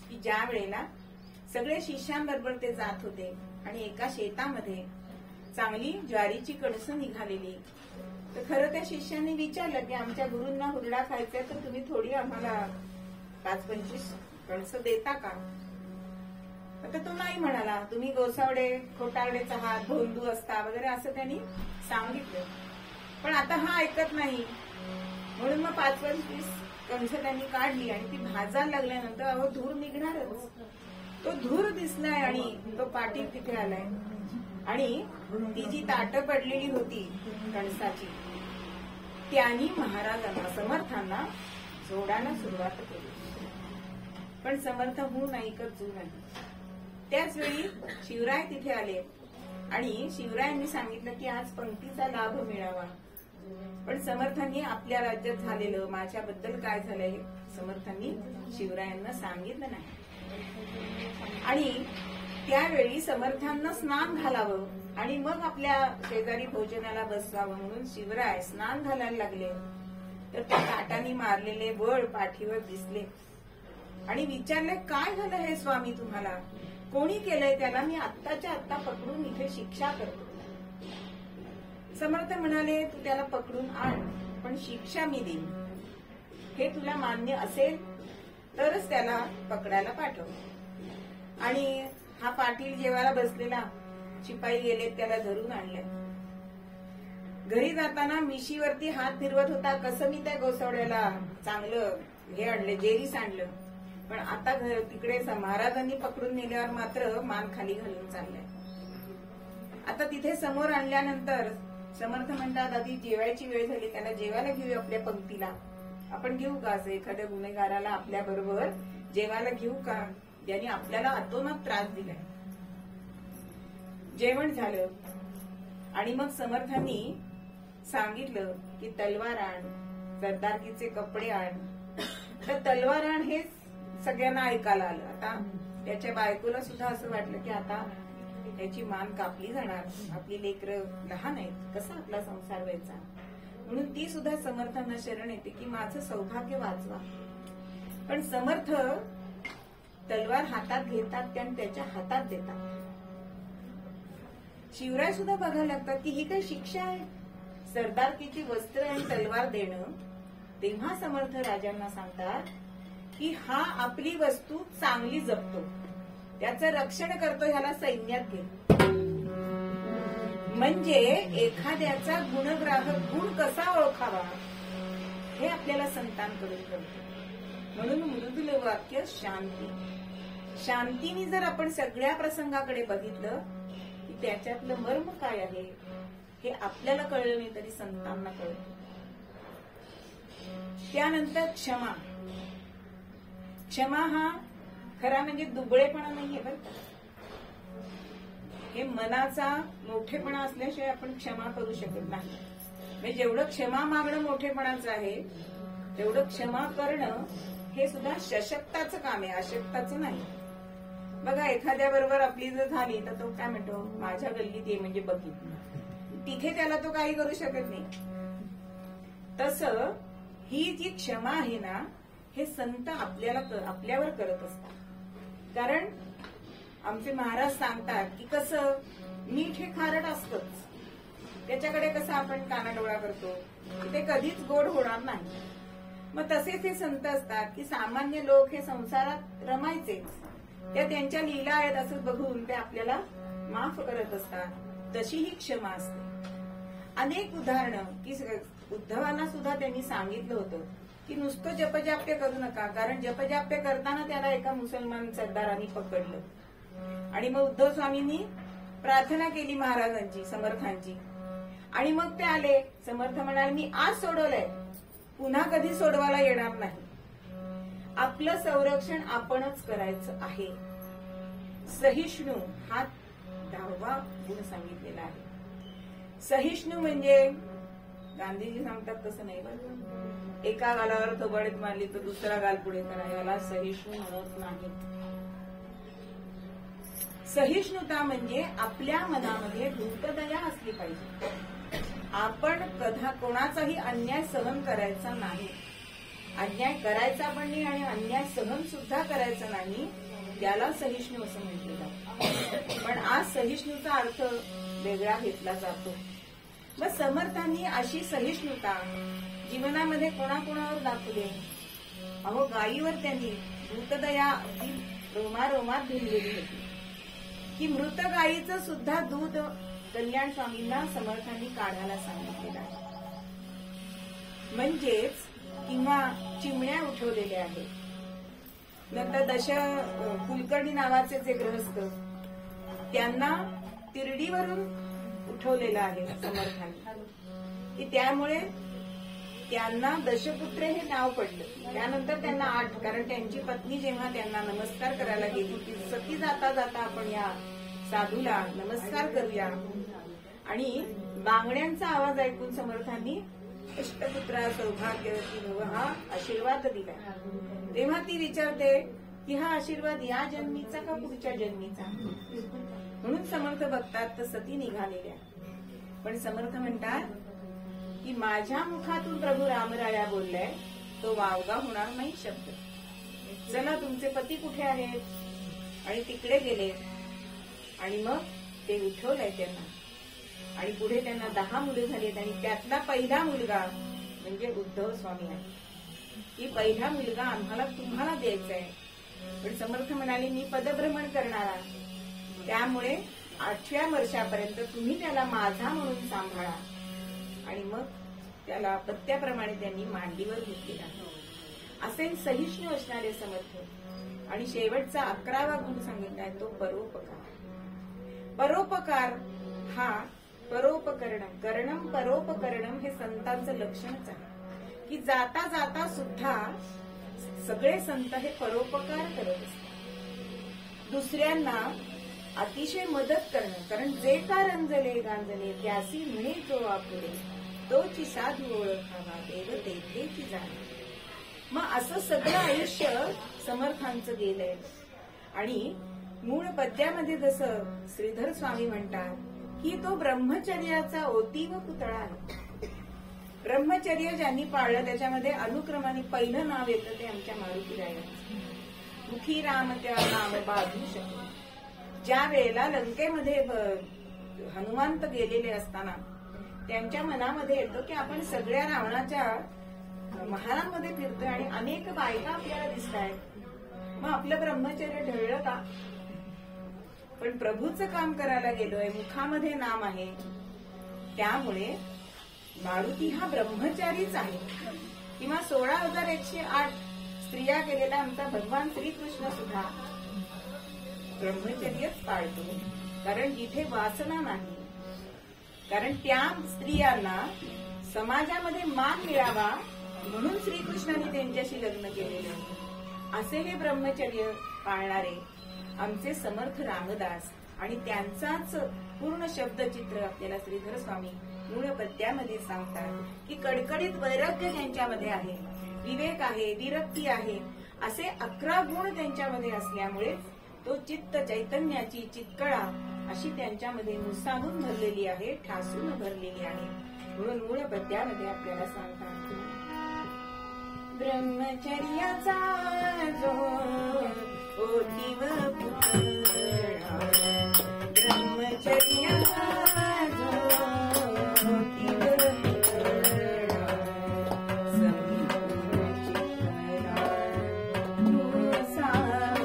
की ज्या वेळेला सगळे शिष्यांबरोबर ते जात होते आणि एका शेतामध्ये चांगली ज्वारीची कणसं निघालेली. तर खरं त्या शिष्यांनी विचारलं की आमच्या गुरूंना हुरडा खायचा तर तुम्ही थोडी आम्हाला 5-25 कणसं देता का? तर तो नाही म्हणाला. तुम्ही गोसावडे खोटारडेचा हात भोंदू असता वगैरे असं त्यांनी सांगितलं. पण आता हा ऐकत नाही म्हणून मग 5-25 कणसं त्यांनी काढली आणि ती भाजायला लागल्यानंतर अहो धूर निघणारच. तो धूर दिसलाय आणि तो पाटील तिथे आलाय आणि ती जी ताटं पडलेली होती कणसाची त्यांनी महाराजांना समर्थांना जोडायला सुरुवात केली. पण समर्थ होऊन ऐकत जू नाही. त्याच वेळी शिवराय तिथे आले आणि शिवरायांनी सांगितलं की आज पंक्तीचा लाभ मिळावा. पण समर्थांनी आपल्या राज्यात झालेलं माझ्याबद्दल काय झालंय समर्थांनी शिवरायांना सांगितलं नाही. आणि त्यावेळी समर्थांना स्नान घालावं आणि मग आपल्या शेजारी भोजनाला बसवावं म्हणून शिवराय स्नान घालायला लागले. तर त्या ताटाने मारलेले बळ पाठीवर दिसले आणि विचारले, काय झालं हे स्वामी तुम्हाला? कोणी केलंय त्याला? मी आत्ताच्या आत्ता पकडून इथे शिक्षा करतो. समर्थ म्हणाले, तू त्याला पकडून आण पण शिक्षा मी देईन. हे तुला मान्य असेल तरच त्याला पकडायला पाठव. आणि हा पाटील जेवायला बसलेला शिपाई गेले त्याला धरून आणले. घरी जाताना मिशीवरती हात फिरवत होता, कसं मी त्या गोसावड्याला चांगलं हे आणलं, जेरीस आणलं. पण आता तिकडे महाराजांनी पकडून नेल्यावर मात्र मान खाली घालून चाललाय. आता तिथे समोर आणल्यानंतर समर्थ म्हणतात, आधी जेवायची वेळ झाली, त्याला जेवायला घेऊ आपल्या पंक्तीला. आपण घेऊ का असं एखाद्या गुन्हेगाराला आपल्या बरोबर जेवायला घेऊ का, ज्यांनी आपल्याला अतोनात त्रास दिलाय. जेवण झालं आणि मग समर्थांनी सांगितलं की तलवार आण, सरदारकीचे कपडे आण. तर तलवार आण हे सगळ्यांना ऐकायला आलं. आता त्याच्या बायकोला सुद्धा असं वाटलं की आता त्याची मान कापली जाणार, आपली लेकरं लहान आहेत, कसा आपला संसार व्हायचा. म्हणून ती सुद्धा समर्थांना शरण येते की माझं सौभाग्य वाचवा. पण समर्थ तलवार हातात घेतात आणि त्याच्या हातात देतात. शिवराय सुद्धा बघायला लागतात की ही काही शिक्षा आहे, सरदारकीची वस्त्र आणि तलवार देणं. तेव्हा समर्थ राजांना सांगतात की हा आपली वस्तू चांगली जपतो, त्याचं रक्षण करतो, ह्याला सैन्यात घे. म्हणजे एखाद्याचा गुणग्राहक गुण कसा ओळखावा हे आपल्याला संतांकडून कळतं. म्हणून मृदुल वाक्य शांती. शांतीने जर आपण सगळ्या प्रसंगाकडे बघितलं की त्याच्यातलं मर्म काय आहे हे आपल्याला कळलं नाही तरी संतांना कळतं. त्यानंतर क्षमा. क्षमा हा खरा म्हणजे दुबळेपणा नाहीये बरं का. हे मनाचा मोठेपणा असल्याशिवाय आपण क्षमा करू शकत नाही. म्हणजे जेवढं क्षमा मागणं मोठेपणाचं आहे तेवढं क्षमा करणं हे सुद्धा सशक्ताचं काम आहे, अशक्ताचं नाही. बघा एखाद्या बरोबर आपली जर झाली तर तो काय म्हणतो, माझ्या गल्लीत ये म्हणजे बघितलं, तिथे त्याला तो काही करू शकत नाही. तसं ही जी क्षमा आहे ना, हे संत आपल्यावर करत असतात. कारण आमचे महाराज सांगतात की कसं मीठ हे खारट असतंच, त्याच्याकडे कसं आपण कानाडोळा करतो, ते कधीच गोड होणार नाही. मग तसेच हे संत असतात की सामान्य लोक हे संसारात रमायचेच, त्या त्यांच्या लीला आहेत असं बघून ते आपल्याला माफ करत असतात. तशी ही क्षमा असते. अनेक उदाहरणं की उद्धवांना सुद्धा त्यांनी सांगितलं होतं की नुसतं जपजाप्य करू नका, कारण जपजाप्य करताना त्याला एका मुसलमान सरदारांनी पकडलं आणि मग उद्धव स्वामींनी प्रार्थना केली महाराजांची, समर्थांची, आणि मग ते आले. समर्थ म्हणाले मी आज सोडवलंय, पुन्हा कधी सोडवायला येणार नाही. आपलं संरक्षण आपणच करायचं आहे. सहिष्णू हा 10वा गुण सांगितलेला आहे. सहिष्णू म्हणजे गांधीजी सांगतात तसं नाही बरं, एका गालावर थोबाडीत मारली तर दुसरा गाल पुढे करा, याला सहिष्णू म्हणत नाही. सहिष्णुता म्हणजे आपल्या मनामध्ये धूर्तदया असली पाहिजे. आपण कधा कोणाचाही अन्याय सहन करायचा नाही, अन्याय करायचा पण नाही आणि अन्याय सहन सुद्धा करायचा नाही, त्याला सहिष्णू असं म्हटलं जातं. पण आज सहिष्णूचा अर्थ वेगळा घेतला जातो. मग समर्थांनी अशी सहिष्णुता जीवनामध्ये कोणाकोणावर दाखवली. अहो गायीवर त्यांनी धूर्तदया रोमारोमात भिनलेली होती की मृत गायीचं सुद्धा दूध कल्याण स्वामींना समर्थांनी काढायला सांगितलेलं आहे. म्हणजेच किंवा चिमण्या उठवलेल्या आहेत. नंतर कुलकर्णी नावाचे जे ग्रहस्थ, त्यांना तिरडीवरून उठवलेलं आहे समर्थांनी, की त्यामुळे त्यांना दशपुत्रे हे नाव पडलं. त्यानंतर त्यांना 8, कारण त्यांची पत्नी जेव्हा त्यांना नमस्कार करायला गेली की सती जाता जाता आपण या साधूला नमस्कार करूया, आणि बांगड्यांचा आवाज ऐकून समर्थांनी अष्टपुत्रा सौभाग्यवती भव हा आशीर्वाद दिला. तेव्हा ती विचारते की हा आशीर्वाद या जन्मीचा का पुढच्या जन्मीचा. म्हणून समर्थ बघतात तर सती निघालेल्या, पण समर्थ म्हणतात की माझ्या मुखातून प्रभू रामराया बोललाय, तो वावगा होणार नाही शब्द. चला तुमचे पती कुठे आहेत, आणि तिकडे गेले आणि मग ते उठवलंय त्यांना, आणि पुढे त्यांना 10 मुलं झालीत आणि त्यातला पहिला मुलगा म्हणजे उद्धव स्वामी आहे. की पहिला मुलगा आम्हाला तुम्हाला द्यायचा आहे. पण समर्थ म्हणाले मी पदभ्रमण करणारा, त्यामुळे 8व्या वर्षापर्यंत तुम्ही त्याला माझा म्हणून सांभाळा. आणि मग त्याला पत्त्याप्रमाणे त्यांनी मांडीवर घेतलेला. असे सहिष्णू असणारे समर्थ. आणि शेवटचा 11वा गुण सांगितलाय तो परोपकार. परोपकार हा परोपकरणम, करणम परोपकरणम हे संतांचं लक्षणच आहे. की जाता जाता सुद्धा सगळे संत हे परोपकार करत असतात, दुसऱ्यांना अतिशय मदत करणं. कारण जे का रंजले गांजले त्यासी म्हणे जो आपुले, तोची साधू ओळखावा देव तेथेची जाणे. मग असं सगळं आयुष्य समर्थांचं गेलंय. आणि मूळ पद्यामध्ये जसं श्रीधर स्वामी म्हणतात की तो ब्रह्मचर्याचा ओतीव पुतळा आहे. ब्रह्मचर्य ज्यांनी पाळलं त्याच्यामध्ये अनुक्रमाने पहिलं नाव येतं ते आमच्या मारुतीरायांचं. मुखी राम त्या नाम बाजू शकतो. ज्या वेळेला लंकेमध्ये हनुमंत गेलेले असताना त्यांच्या मनामध्ये येतं की आपण सगळ्या रावणाच्या महालांमध्ये फिरतोय आणि अनेक बायका आपल्याला दिसत आहेत, मग आपलं ब्रह्मचर्य ढळलं का. पण प्रभूचं काम करायला गेलोय, मुखामध्ये नाम आहे, त्यामुळे मारुती हा ब्रह्मचारीच आहे. किंवा 16,108 स्त्रिया केलेला आमचा भगवान श्रीकृष्ण सुद्धा ब्रह्मचर्यच पाळतो. कारण जिथे वासना नाही, कारण त्या स्त्रियांना समाजामध्ये मान मिळावा म्हणून श्रीकृष्णाने त्यांच्याशी लग्न केलेले आहे. असे हे ब्रह्मचर्य पाळणारे आमचे समर्थ रामदास आणि त्यांचाच पूर्ण शब्दचित्र आपल्याला श्रीधर स्वामी मूळ पद्यामध्ये सांगतात की कडकडीत वैराग्य त्यांच्यामध्ये आहे, विवेक आहे, विरक्ती आहे, असे 11 गुण त्यांच्यामध्ये असल्यामुळे तो चित्त चैतन्याची चितकळा अशी त्यांच्यामध्ये मुसावून भरलेली आहे, ठासून भरलेली आहे. म्हणून मूळ पद्यामध्ये आपल्याला सांगतात ब्रह्मचर्याचा जो ओटीव पुतळा, ब्रह्मचर्याचा जो ओटीव पुतळा, संपूर्ण चित्तळा मुसावरी.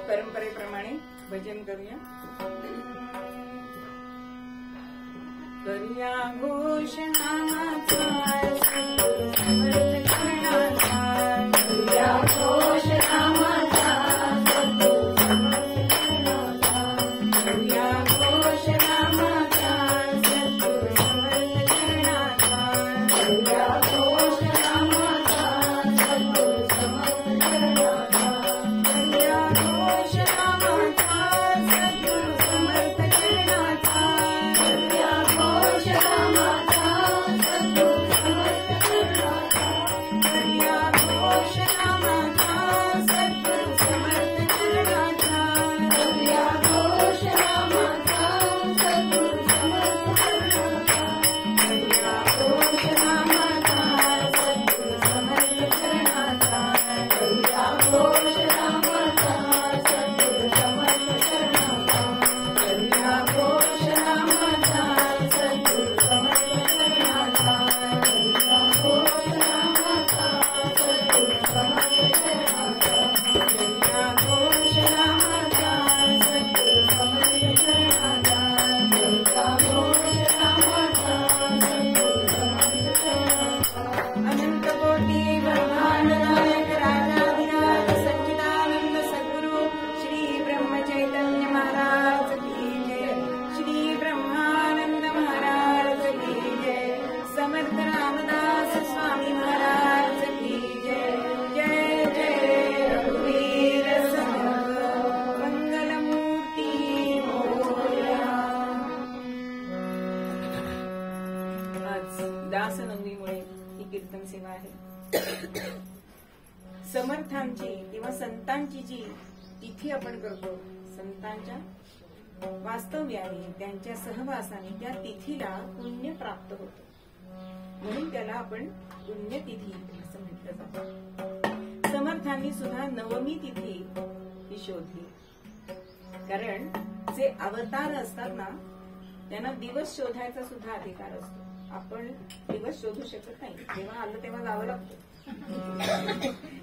परंपरेप्रमाणे भजन करूया. करूया घोष नामाचा, समर्थ करण्याचा. करूया घोष नामाचा, करूया घोष नामाचा, सद्गुरु समर्थ करण्याचा. करूया घोष नामाचा, सद्गुरु समर्थ करण्याचा. करूया घोष नामाचा, सद्गुरु समर्थ करण्याचा. करूया घोष नामाचा, सद्गुरु समर्थ करण्याचा. करूया घोष नामाचा, सद्गुरु समर्थ करण्याचा. करूया घोष नामाचा, सद्गुरु समर्थ करण्याचा. करूया घोष नामाचा, सद्गुरु समर्थ करण्याचा. करूया घोष नामाचा, सद्गुरु समर्थ करण्याचा. करूया घोष नामाचा, सद्गुरु समर्थ करण्याचा. करूया घोष नामाचा, सद्गुरु समर्थ करण्याचा. करूया घोष नामाचा, सद्गुरु समर्थ करण्याचा. करूया घोष नामाचा, सद्गुरु समर्थ करण्याचा. अनंत कोटी ब्रह्मांड नायक राजाधिराज सच्चिदानंद सद्गुरु श्री ब्रह्मचैतन्य महाराज की जय. श्री ब्रह्मानंद महाराज की जय. समर्थ रामदास स्वामी महाराज की जय. जय जय रघुवीर समर्थ मंगलमूर्ती मोरया. आज दासनवमीमुळे ही कीर्तन सेवा आहे. समर्थांची किंवा संतांची जी तिथी आपण करतो, संतांच्या वास्तव्याने त्यांच्या सहवासाने त्या तिथीला पुण्य प्राप्त होतं, म्हणून त्याला आपण पुण्यतिथी असं म्हटलं जातं. समर्थांनी सुद्धा नवमी तिथी ही शोधली, कारण जे अवतार असतात ना त्यांना दिवस शोधायचा सुद्धा अधिकार असतो. आपण दिवस शोधू शकत नाही, जेव्हा आलं तेव्हा जावं लागतं.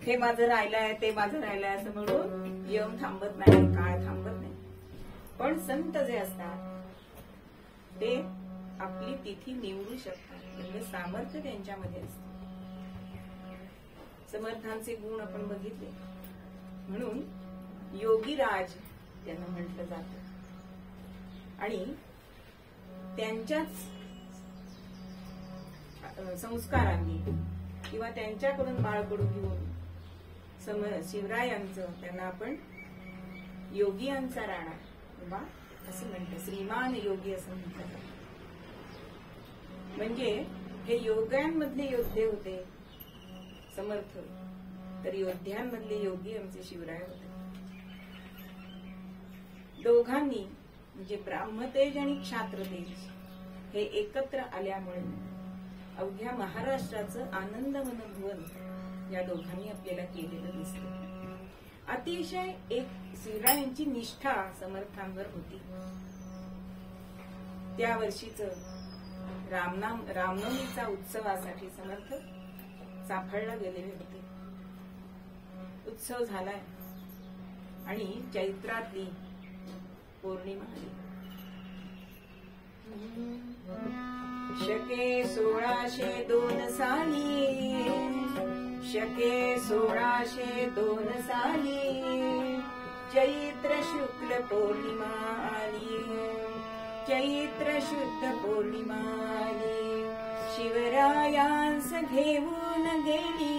हे माझं राहिलंय, ते माझं राहिलंय असं म्हणून यम थांबत नाही, काळ थांबत नाही. पण संत जे असतात ते आपली तिथी निवडू शकतात, म्हणजे सामर्थ्य त्यांच्यामध्ये असतं. समर्थांचे गुण आपण बघितले, म्हणून योगीराज त्यांना म्हटलं जातं. आणि त्यांच्याच संस्कारांनी किंवा त्यांच्याकडून बाळकडू घेऊन शिवरायांचं त्यांना आपण योगियांचा राणा बा असं म्हणतो, श्रीमान योगी असं म्हटलं जातं. म्हणजे हे योग्यांमधले योद्धे होते समर्थ, तर योद्ध्यांमधले योगी आमचे शिवराय होते. दोघांनी म्हणजे ब्राह्मतेज आणि क्षात्रतेज हे एकत्र आल्यामुळे अवघ्या महाराष्ट्राचं आनंदवन भुवन या दोघांनी आपल्याला केलेलं दिसतं. अतिशय एक शिवरायांची निष्ठा समर्थांवर होती. त्या वर्षीच रामनवमीचा उत्सवासाठी समर्थ साफळला गेलेले होते. उत्सव झालाय आणि चैत्रातली पौर्णिमा आली. शके 1602 साली, शके 1602 साली चैत्र शुक्ल पौर्णिमा आली. चैत्र शुद्ध पौर्णिमा आली. शिवरायांस घेऊन गेली,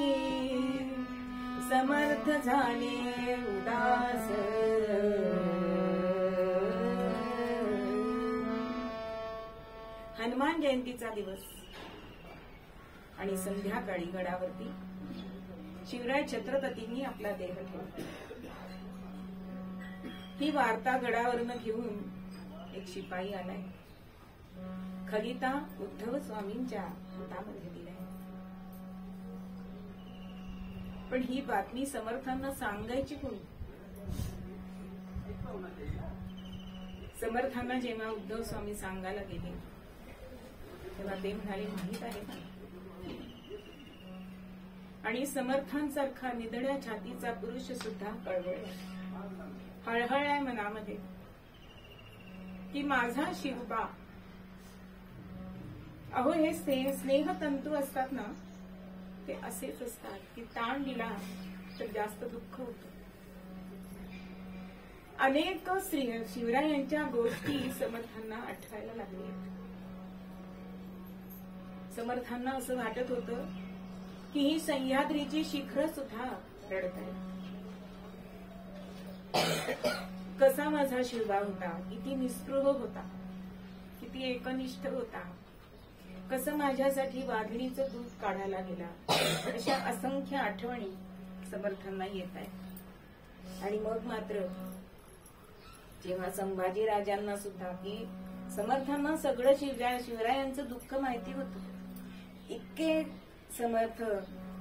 समर्थ झाले उदास. हनुमान जयंतीचा दिवस आणि संध्याकाळी गडावरती शिवराय छत्रपतींनी आपला देह ठेवला. ही वार्ता गडावरनं घेऊन एक शिपाई आलाय. खलिता उद्धव स्वामींच्या हातामध्ये दिलाय. पण ही बातमी समर्थांना सांगायची कोणी? समर्थांना जेव्हा उद्धव स्वामी सांगायला गेले तेव्हा ते म्हणाले, माहीत आहे का? आणि समर्थांसारखा निधड्या छातीचा पुरुष सुद्धा हळहळलाय मनामध्ये की माझा शिवबा. अहो, हे स्नेहतंतू असतात ना, ते असेच असतात की ताण दिला तर जास्त दुःख होतं. अनेक शिवरायांच्या गोष्टी समर्थांना आठवायला लागल्या. समर्थांना असं वाटत होतं की ही सह्याद्रीची शिखर सुद्धा रडत आहे. कसा माझा शिवबा होता, किती निस्पृह होता, किती एकनिष्ठ होता, कसं माझ्यासाठी वाघिणीचं दूध काढायला गेला. अशा असंख्य आठवणी समर्थांना येत आहेत. आणि मग मात्र जेव्हा संभाजी राजांना सुद्धा, की समर्थांना सगळं शिवरायांचं दुःख माहिती होतं. इतके समर्थ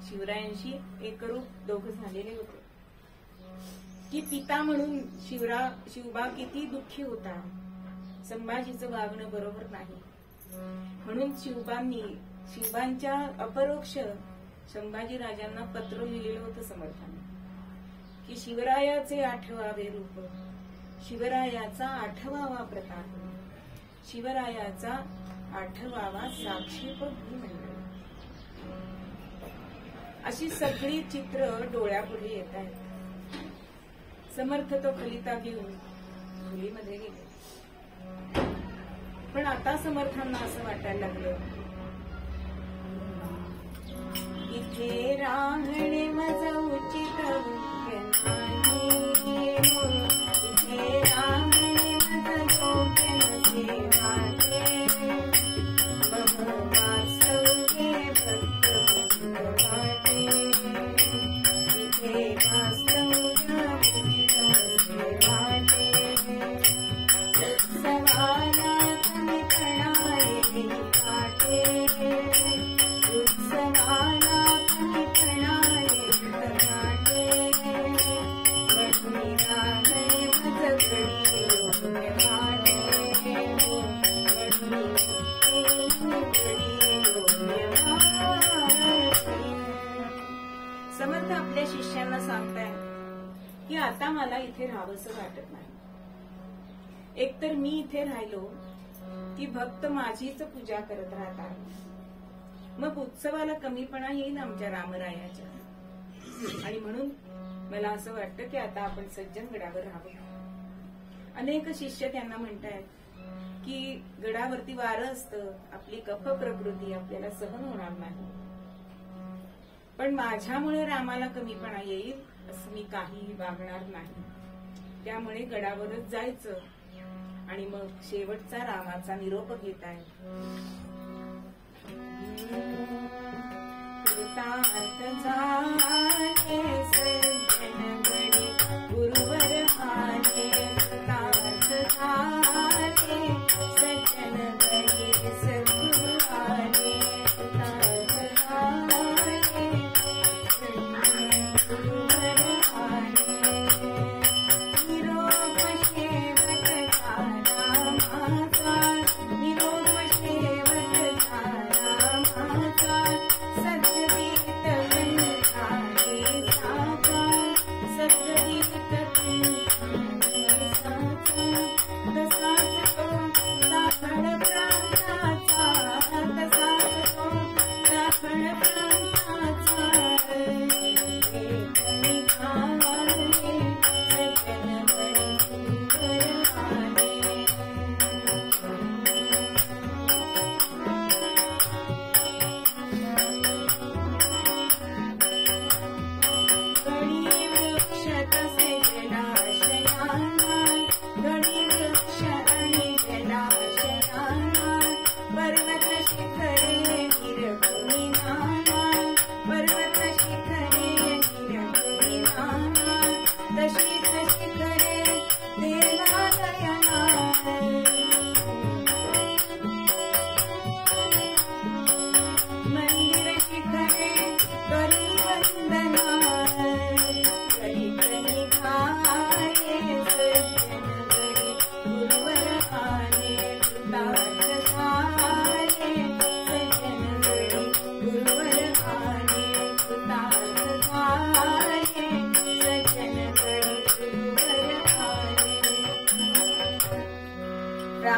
शिवरायांशी एकरूप दोघं झालेले होते की पिता म्हणून शिवबा किती दुःखी होता. संभाजीचं वागणं बरोबर नाही म्हणून शिवबांच्या अपरोक्ष संभाजी राजांना पत्र लिहिलेलं होतं समर्थांना की शिवरायाचे 8वावे रूप, शिवरायाचा 8वावा प्रताप, शिवरायाचा 8वावा साक्षेप मंडळ. अशी सगळी चित्र डोळ्यापुढे येत आहेत. समर्थ तो खलिता घेऊन खोलीमध्ये गेले. पण आता समर्थांना असं वाटायला लागलं, इथे राहणे माझं उचित नाही, इथे राहणे माझं योग्य नसे वाटे, मग वास्तव्ये भक्त वाटे, इथे वास्तव्य उचित नसे वाटे. उत्सवाला कणीपणाये वाटे, उत्सवाला कणीपणाये वाटे, वडणी राहणे माझं घडी योग्य वाटे, वडणी घडी योग्य वाटे. समर्थ आपल्या शिष्यांना सांगताय की आता मला इथे राहावंसं वाटत नाही. एकतर मी इथे राहिलो की भक्त माझीच पूजा करत राहतात, मग उत्सवाला कमीपणा येईल आमच्या रामरायाच्या. आणि म्हणून मला असं वाटतं की आता आपण सज्जनगडावर राहावं. अनेक शिष्य त्यांना म्हणतायत की गडावरती वारं असतं, आपली कफ प्रकृती आपल्याला सहन होणार नाही, पण माझ्यामुळे रामाला कमीपणा येईल असं मी काही वागणार नाही. त्यामुळे गडावरच जायचं आणि मग शेवटचा रामाचा निरोप घेताय. कृतार्थ झाले सज्जनगडी गुरुवर आले, कृतार्थ झाले सज्जनगडी सद्गुरु आले, कृतार्थ झाले गुरुवर आले.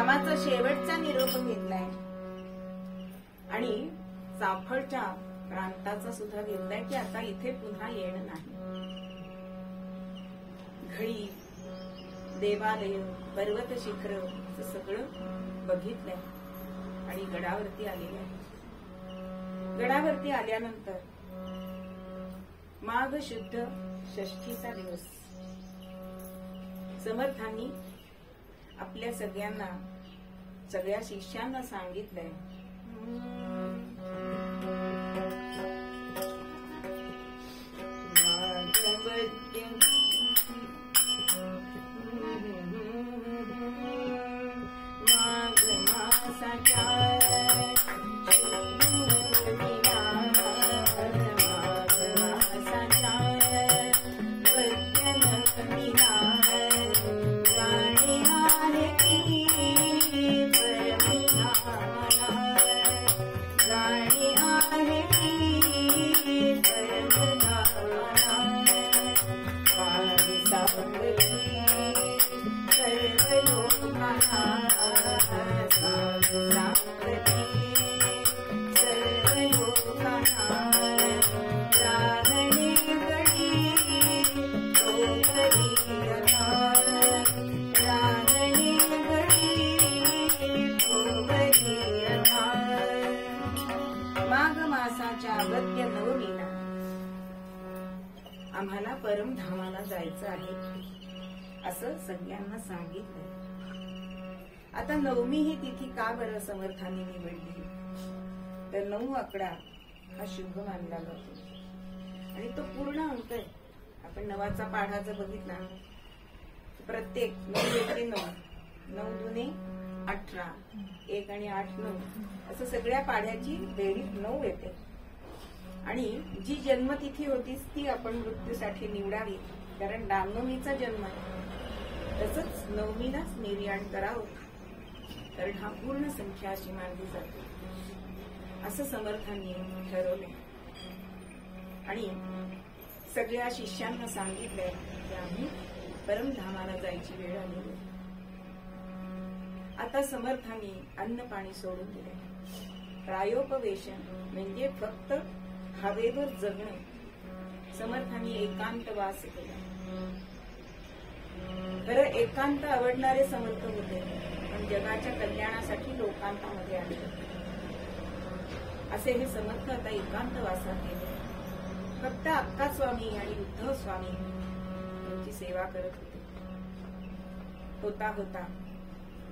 रामाचा शेवटचा निरोप घेतलाय आणि चाफळच्या प्रांताचा सुद्धा घेतलाय की आता इथे पुन्हा येणं नाही. घडी, देवालय, पर्वत शिखर सगळं बघितलंय आणि गडावरती आलेले आहे. गडावरती आल्यानंतर माघ शुद्ध षष्ठीचा दिवस समर्थांनी आपल्या सगळ्यांना, सगळ्या शिष्यांना सांगितलंय माघ मासाच्या अगत्य नवमीला आम्हाला परमधामाला जायचं आहे असं सगळ्यांना सांगितलं. आता नवमी ही तिथी का बरं समर्थांनी निवडली तर 9 आकडा हा शुभ मानला जातो आणि तो पूर्ण अंक आहे. आपण नवाचा पाढा जर बघितला प्रत्येक 9 9 दुने 18, 1 आणि 8 9 असं सगळ्या पाढ्याची बेरीज 9 येते आणि जी जन्मतिथी होतीच ती आपण मृत्यूसाठी निवडावी कारण रामनवमीचा जन्म आहे. तसंच नवमीलाच निर्याण करावं कारण हा पूर्ण संख्या अशी मानली जाते असं समर्थांनी ठरवले आणि सगळ्या शिष्यांना सांगितलंय की आम्ही परमधामाला जायची वेळ आली. आता समर्थांनी अन्न पाणी सोडून दिले. प्रायोपवेशन म्हणजे फक्त हवेवर जगणे. समर्थांनी एकांत वास केला. खरं एकांत आवडणारे समर्थ होते पण जगाच्या कल्याणासाठी लोकांतामध्ये आले. असे हे समर्थ आता एकांत वासात गेले. फक्त अक्का स्वामी आणि उद्धव स्वामी यांची सेवा करत होते. होता होता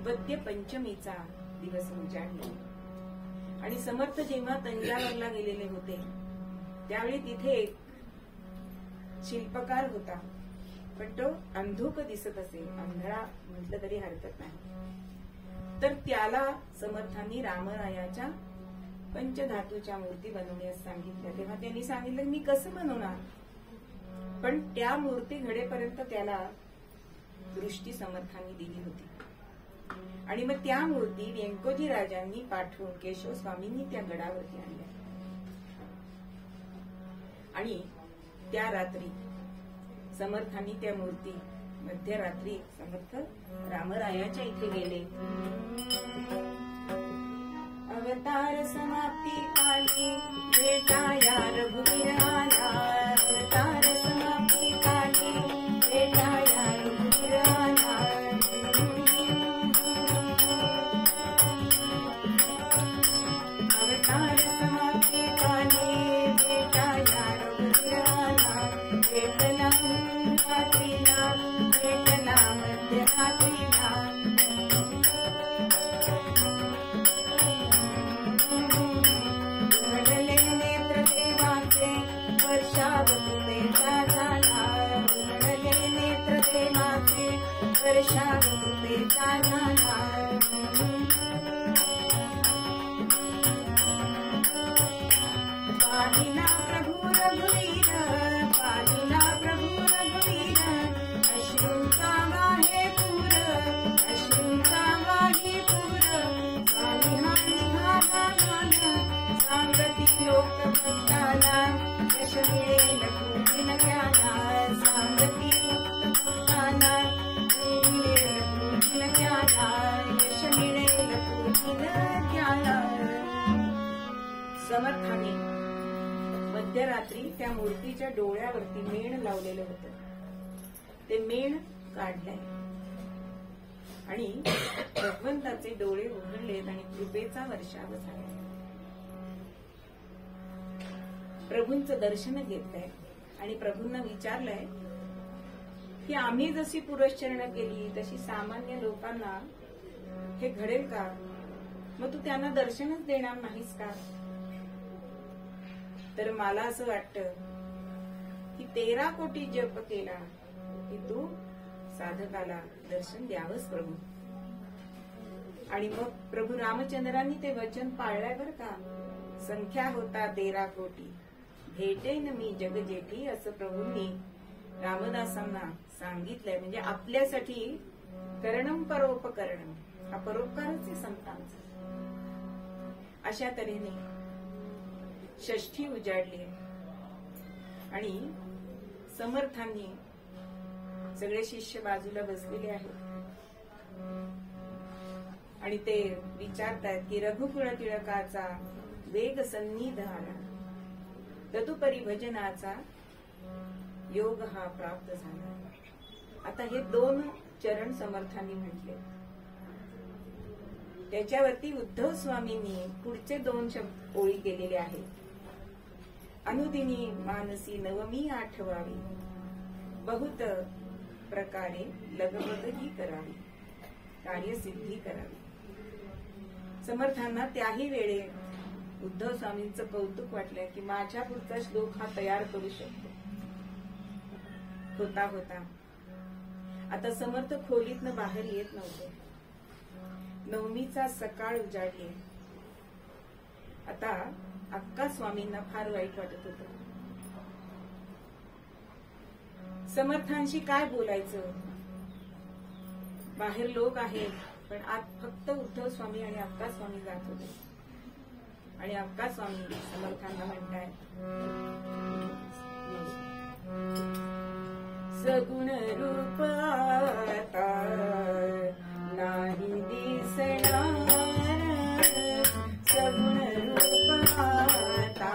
वद्य पंचमीचा दिवस उजाडला आणि समर्थ जेव्हा तंजावरला गेलेले होते त्यावेळी तिथे एक शिल्पकार होता पण तो अंधुक दिसत असेल, अंधळा म्हटलं तरी हरकत नाही. तर त्याला समर्थांनी रामरायाच्या पंचधातूच्या मूर्ती बनवण्यास सांगितल्या. तेव्हा त्यांनी सांगितलं मी कसं बनवणार पण त्या मूर्ती घडेपर्यंत त्याला दृष्टी समर्थांनी दिली होती आणि मग त्या मूर्ती व्यंकोजी राजांनी पाठवून केशव स्वामींनी त्या गडावरती आणल्या आणि त्या रात्री समर्थांनी त्या मूर्ती मध्यरात्री समर्थ रामरायाच्या इथे गेले. अवतार समाप्ती काली भेटाया रघुवीराला. अवतार समाप्ती काली भेटाया रघुवीराला. अवतार समाप्ती काली भेटाया रघुवीराला. भेटला रात्रीला, भेटला मध्यरात्रीला. उघडले नेत्र देवाचे वर्षावृतेचा झाला. उघडले नेत्र देवाचे वर्षावृतेचा झाला. पाहिला प्रभू रघुवीर, पाहिला प्रभू रघुवीर. अश्रूंचा वाहे पूर, अश्रूंचा वाहे पूर. पाहिला निघाला मान, सांगती लोक भक्ताला. यश मिळेल पूजिन त्याला, सांगती लोक भक्ताला. मिळेल पूजिन त्याला. यश मिळेल समर्थांनी मध्यरात्री त्या मूर्तीच्या डोळ्यावरती मेण लावलेलं होतं. ते मेण काढलंय आणि भगवंताचे डोळे उघडलेत आणि कृपेचा वर्षाव झाला. प्रभूंचं दर्शन घेतलंय आणि प्रभूंना विचारलंय की आम्ही जशी पुरश्चरण केली तशी सामान्य लोकांना हे घडेल का? मग तू त्यांना दर्शनच देणार नाहीस का? तर मला असं वाटतं की 13 कोटी जप केला की तू साधकाला दर्शन द्यावंच प्रभू. आणि मग प्रभू रामचंद्रांनी ते वचन पाळलंय बर का. संख्या होता 13 कोटी भेटेन मी जग जेठी, असं प्रभूंनी रामदासांना सांगितलंय. म्हणजे आपल्यासाठी करणं परोपकरणं, हा परोपकारच आहे संतांचा. अशा तऱ्हेने षष्ठी उजाडली आणि समर्थांनी सगळे शिष्य बाजूला बसलेले आहेत आणि ते विचारतायत की रघुकुळ टिळकाचा वेग सन्निध आला, तदुपरी भजनाचा योग हा प्राप्त झाला. आता हे 2 चरण समर्थांनी म्हटले. त्याच्यावरती उद्धव स्वामींनी पुढचे 2 ओळी केलेले आहेत. अनुदिनी मानसी नवमी आठवावी, बहुत प्रकारे लगबगही करावी, कार्यसिद्धी करावी. समर्थांना त्याही वेळे उद्धव स्वामींचं कौतुक वाटलंय की माझ्या पुढचा श्लोक हा तयार करू शकतो. होता होता आता समर्थ खोलीतनं बाहेर येत नव्हते. नवमीचा सकाळ उजाडली. आता अक्का स्वामींना फार वाईट वाटत होतं. समर्थांशी काय बोलायचं? बाहेर लोक आहेत पण आत फक्त उद्धव स्वामी आणि अक्का स्वामी जात होते. आणि अक्का स्वामी समर्थांना म्हणताय, सगुण रूप आता नाही दिसणार, सगुण रूप आता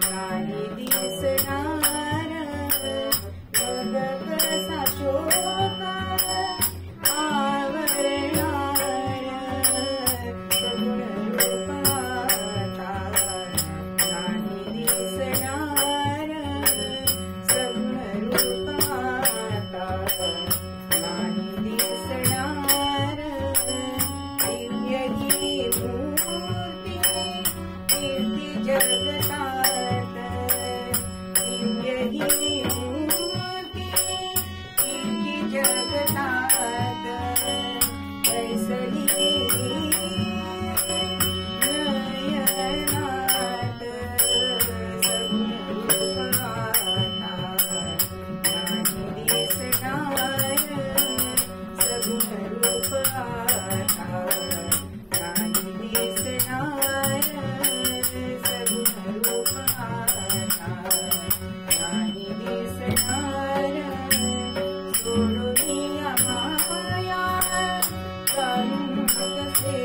नाही दिसणार, मग कसा शोक आवरणार, सगुण रूप आता नाही दिसणार, सगुण रूप आता नाही दिसणार, दिव्य ही मूर्ती कीर्ती जगतात, दिव्य ही मूर्ती कीर्ती जगतात, ऐसली नयनात, सगुण रूप आता नाही दिसणार, सगुण रूप आता नाही दिसणार, सगुण रूप आता नाही दिसणार, सोडूनिया माया काढून कसे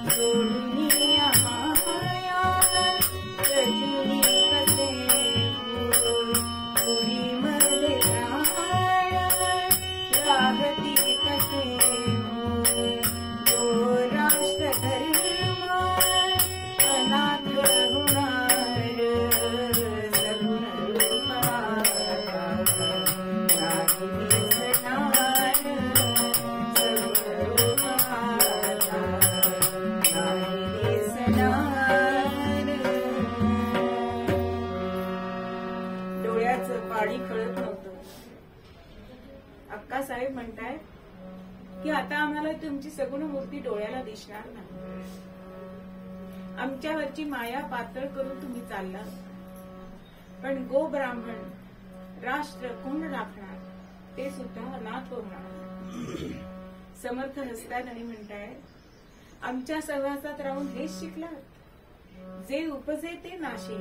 सोडूनिया माया रजुनी कसे पुरी मध्ये राहती कसे तो राष्ट्र धर्म अनाथ होणार, सगुण रूप आता नाही दिसणार, सगुण रूप आता नाही दिसणार. डोळ्याचं पाणी कळत नव्हतं. अक्का साहेब म्हणताय की आता आम्हाला तुमची सगुण मूर्ती डोळ्याला दिसणार नाही. आमच्यावरची माया पातळ करून तुम्ही चालला, पण गो ब्राह्मण राष्ट्र कोण राखणार? ते सुद्धा अनाथ होणार. समर्थ हसतात आणि म्हणताय, आमच्या सहवासात राहून हेच शिकलात, जे उपजे ते नाशे,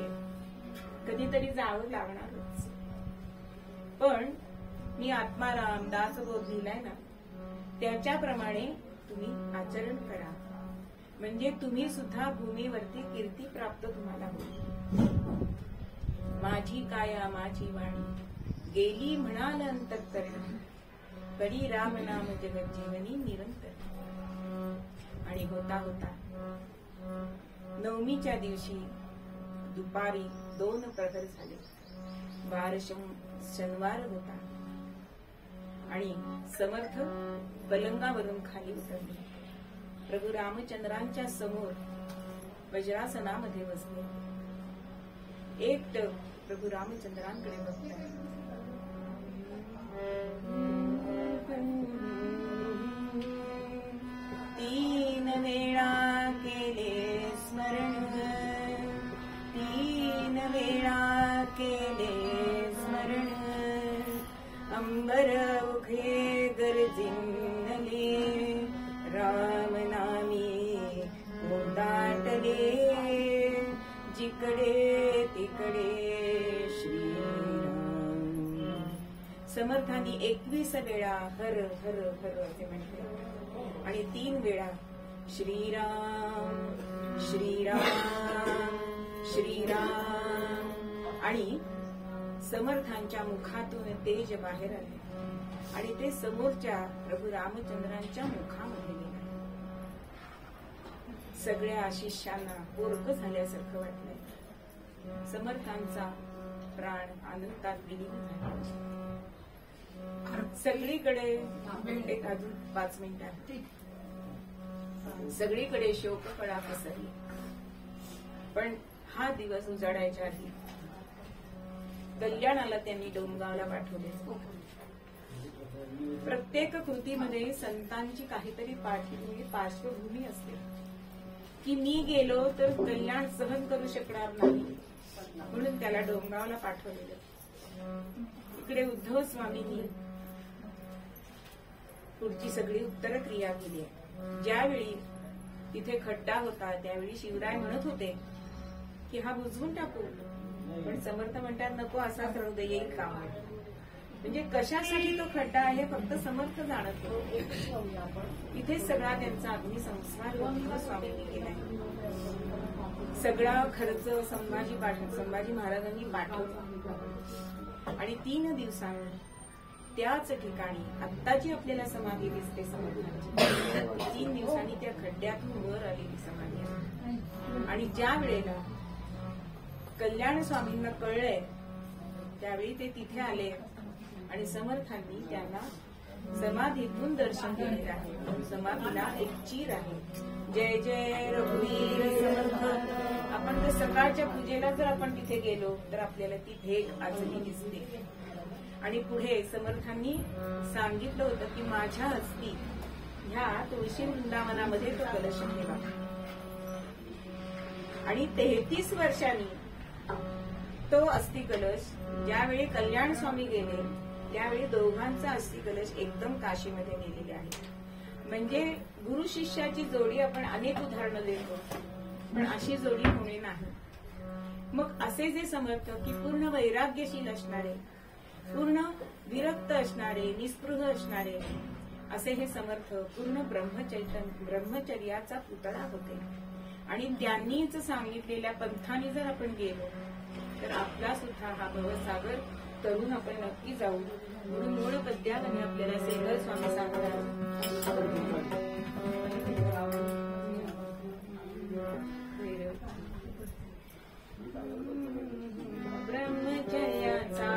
कधीतरी जावं लागणारच. पण मी आत्माराम दासबोध लिहिलाय ना, त्याच्याप्रमाणे तुम्ही आचरण करा. म्हणजे तुम्ही सुद्धा भूमीवरती कीर्ती प्राप्त तुम्हाला होईल. माझी काया माझी वाणी गेली म्हणाल अंतःकरणी, करी राम नाम जगज्जीवनी निरंतर. आणि होता होता नवमीच्या दिवशी दुपारी 2 प्रहर झाले. वार शनिवार होता आणि समर्थ पलंगावरून खाली उतरले. प्रभू रामचंद्रांच्या समोर वज्रासनामध्ये बसले. एकटक प्रभू रामचंद्रांकडे बघताय. तीन वेळा केले स्मरण, तीन वेळा केले स्मरण, अंबर उघे गरजिनले, राम नामी दाटले, जिकडे तिकडे श्रीराम. समर्थांनी 21 वेळा हर हर हर असे म्हटले आणि 3 वेळा श्रीराम श्रीराम श्रीराम. आणि समर्थांच्या मुखातून तेज बाहेर आले आणि ते समोरच्या प्रभू रामचंद्रांच्या मुखामध्ये गेले. सगळ्या शिष्यांना पोरक झाल्यासारखं वाटलंय. समर्थांचा प्राण आनंदात विलीन झाला. सगळीकडे एक अजून 5 मिनिटात सगळीकडे शोककळा पसरली. पण हा दिवस उजाडायच्या आधी कल्याणाला त्यांनी डोंबगावला पाठवले. प्रत्येक कृतीमध्ये संतांची काहीतरी पार्श्वभूमी असते की मी गेलो तर कल्याण सहन करू शकणार नाही, म्हणून त्याला डोंबगावला पाठवलेलं. इकडे उद्धव स्वामींनी पुढची सगळी उत्तर क्रिया केली आहे. ज्यावेळी तिथे खड्डा होता त्यावेळी शिवराय म्हणत होते की हा बुजवून टाकू, पण समर्थ म्हणतात नको, असाच राहू दे, येईल काम. म्हणजे कशासाठी तो खड्डा आहे फक्त समर्थ जाणत होते. इथे सगळा त्यांचा अग्निसंस्कार स्वामींनी केलाय. सगळा खर्च संभाजी महाराजांनी पाठवला आणि 3 दिवसांनी त्याच ठिकाणी आत्ताची आपल्याला समाधी दिसते समर्थांची, 3 दिवसांनी त्या खड्ड्यातून वर आलेली समाधी आहे. आणि ज्या वेळेला कल्याण स्वामींना कळलंय त्यावेळी ते तिथे आले आणि समर्थांनी त्यांना समाधीतून दर्शन दिलेलं आहे. समाधीला एक चीर आहे, जय जय रघुवीर समर्थ. आपण जर सकाळच्या पूजेला जर आपण तिथे गेलो तर आपल्याला ती भेट आजही दिसते. आणि पुढे समर्थांनी सांगितलं होतं की माझ्या हस्ती ह्या तुळशी वृंदावनामध्ये तो कलश ठेवा. आणि 33 वर्षांनी तो अस्थि कलश ज्यावेळी कल्याण स्वामी गेले त्यावेळी दोघांचा अस्थि कलश एकदम काशीमध्ये नेलेले आहे. म्हणजे गुरु शिष्याची जोडी आपण अनेक उदाहरणं देतो, पण अशी जोडी होणे नाही. मग असे जे समर्थ की पूर्ण वैराग्यशील असणारे, पूर्ण विरक्त असणारे, निस्पृह असणारे असे हे समर्थ पूर्ण ब्रह्मचर्याचा पुतळा होते. आणि त्यांनीच सांगितलेल्या पंथाने जर आपण गेलो तर आपला सुद्धा हा भवसागर तरुण आपण नक्की जाऊ. म्हणून मूळ पद्यामध्ये आपल्याला सेगर स्वामी सांगतात, ब्रह्मचर्याचा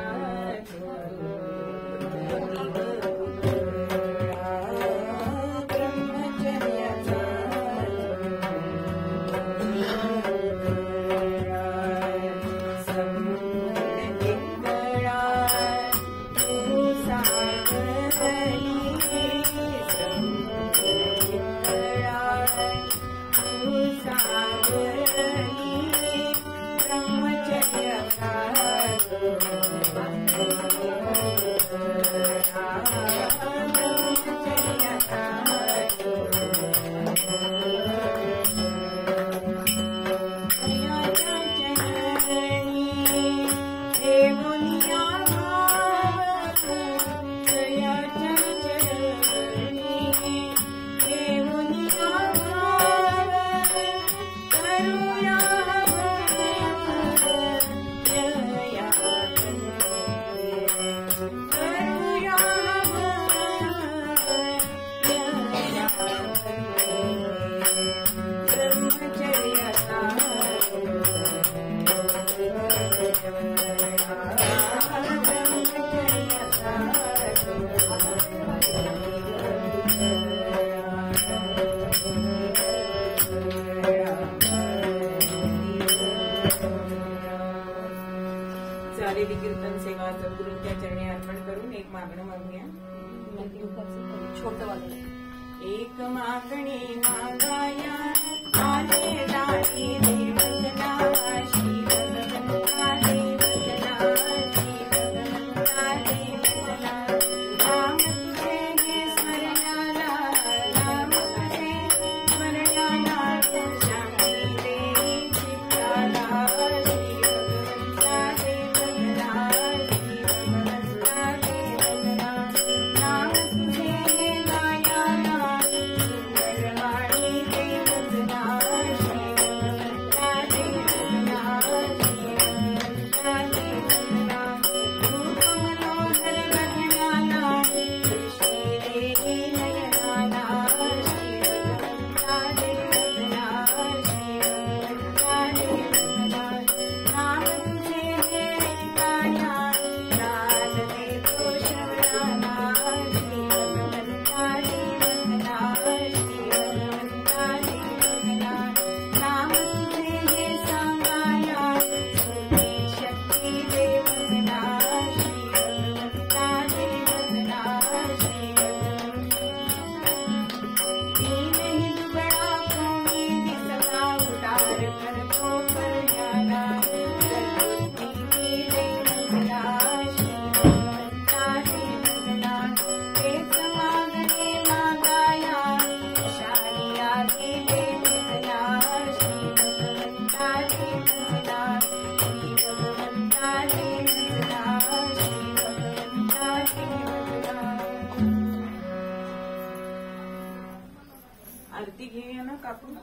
छोटं वाले. एक मागणी मागाया आले दारी देवजना श्री भगवंता देवजना श्री भगवंता देवजना राम तुझे हे स्मरणाला राम तुझे स्मरणाला शांती देई चित्ताला श्री भगवंता देवजना श्री भगवंता देवजना नाम तुझे हे गायाला सुंदरवाणी देवजना श्री भगवंता देवजना श्री भगवंता देवजना रूप मनोहर गगनाला दृष्टी देई नयनाला श्री भगवंता देवजना श्री भगवंता देवजना नाम तुझे हे गाया नाद देतो श्रवणाला श्री भगवंता देवजना श्री भगवंता देवजना नाम तुझे हे सांगाया सुनी शक्ती देवजना श्री भगवंता देवजना श्री दीनहि दुबळा कोणी दिसला उदार करतो कल्याणा सद्बुद्धी देवजना श्री भगवंता देवजना तेच मागणे मागाया शाही आधी देवजना श्री भगवंता देवजना श्री भगवंता देवजना श्री भगवंता देवजना. आरती घेऊया ना कापून.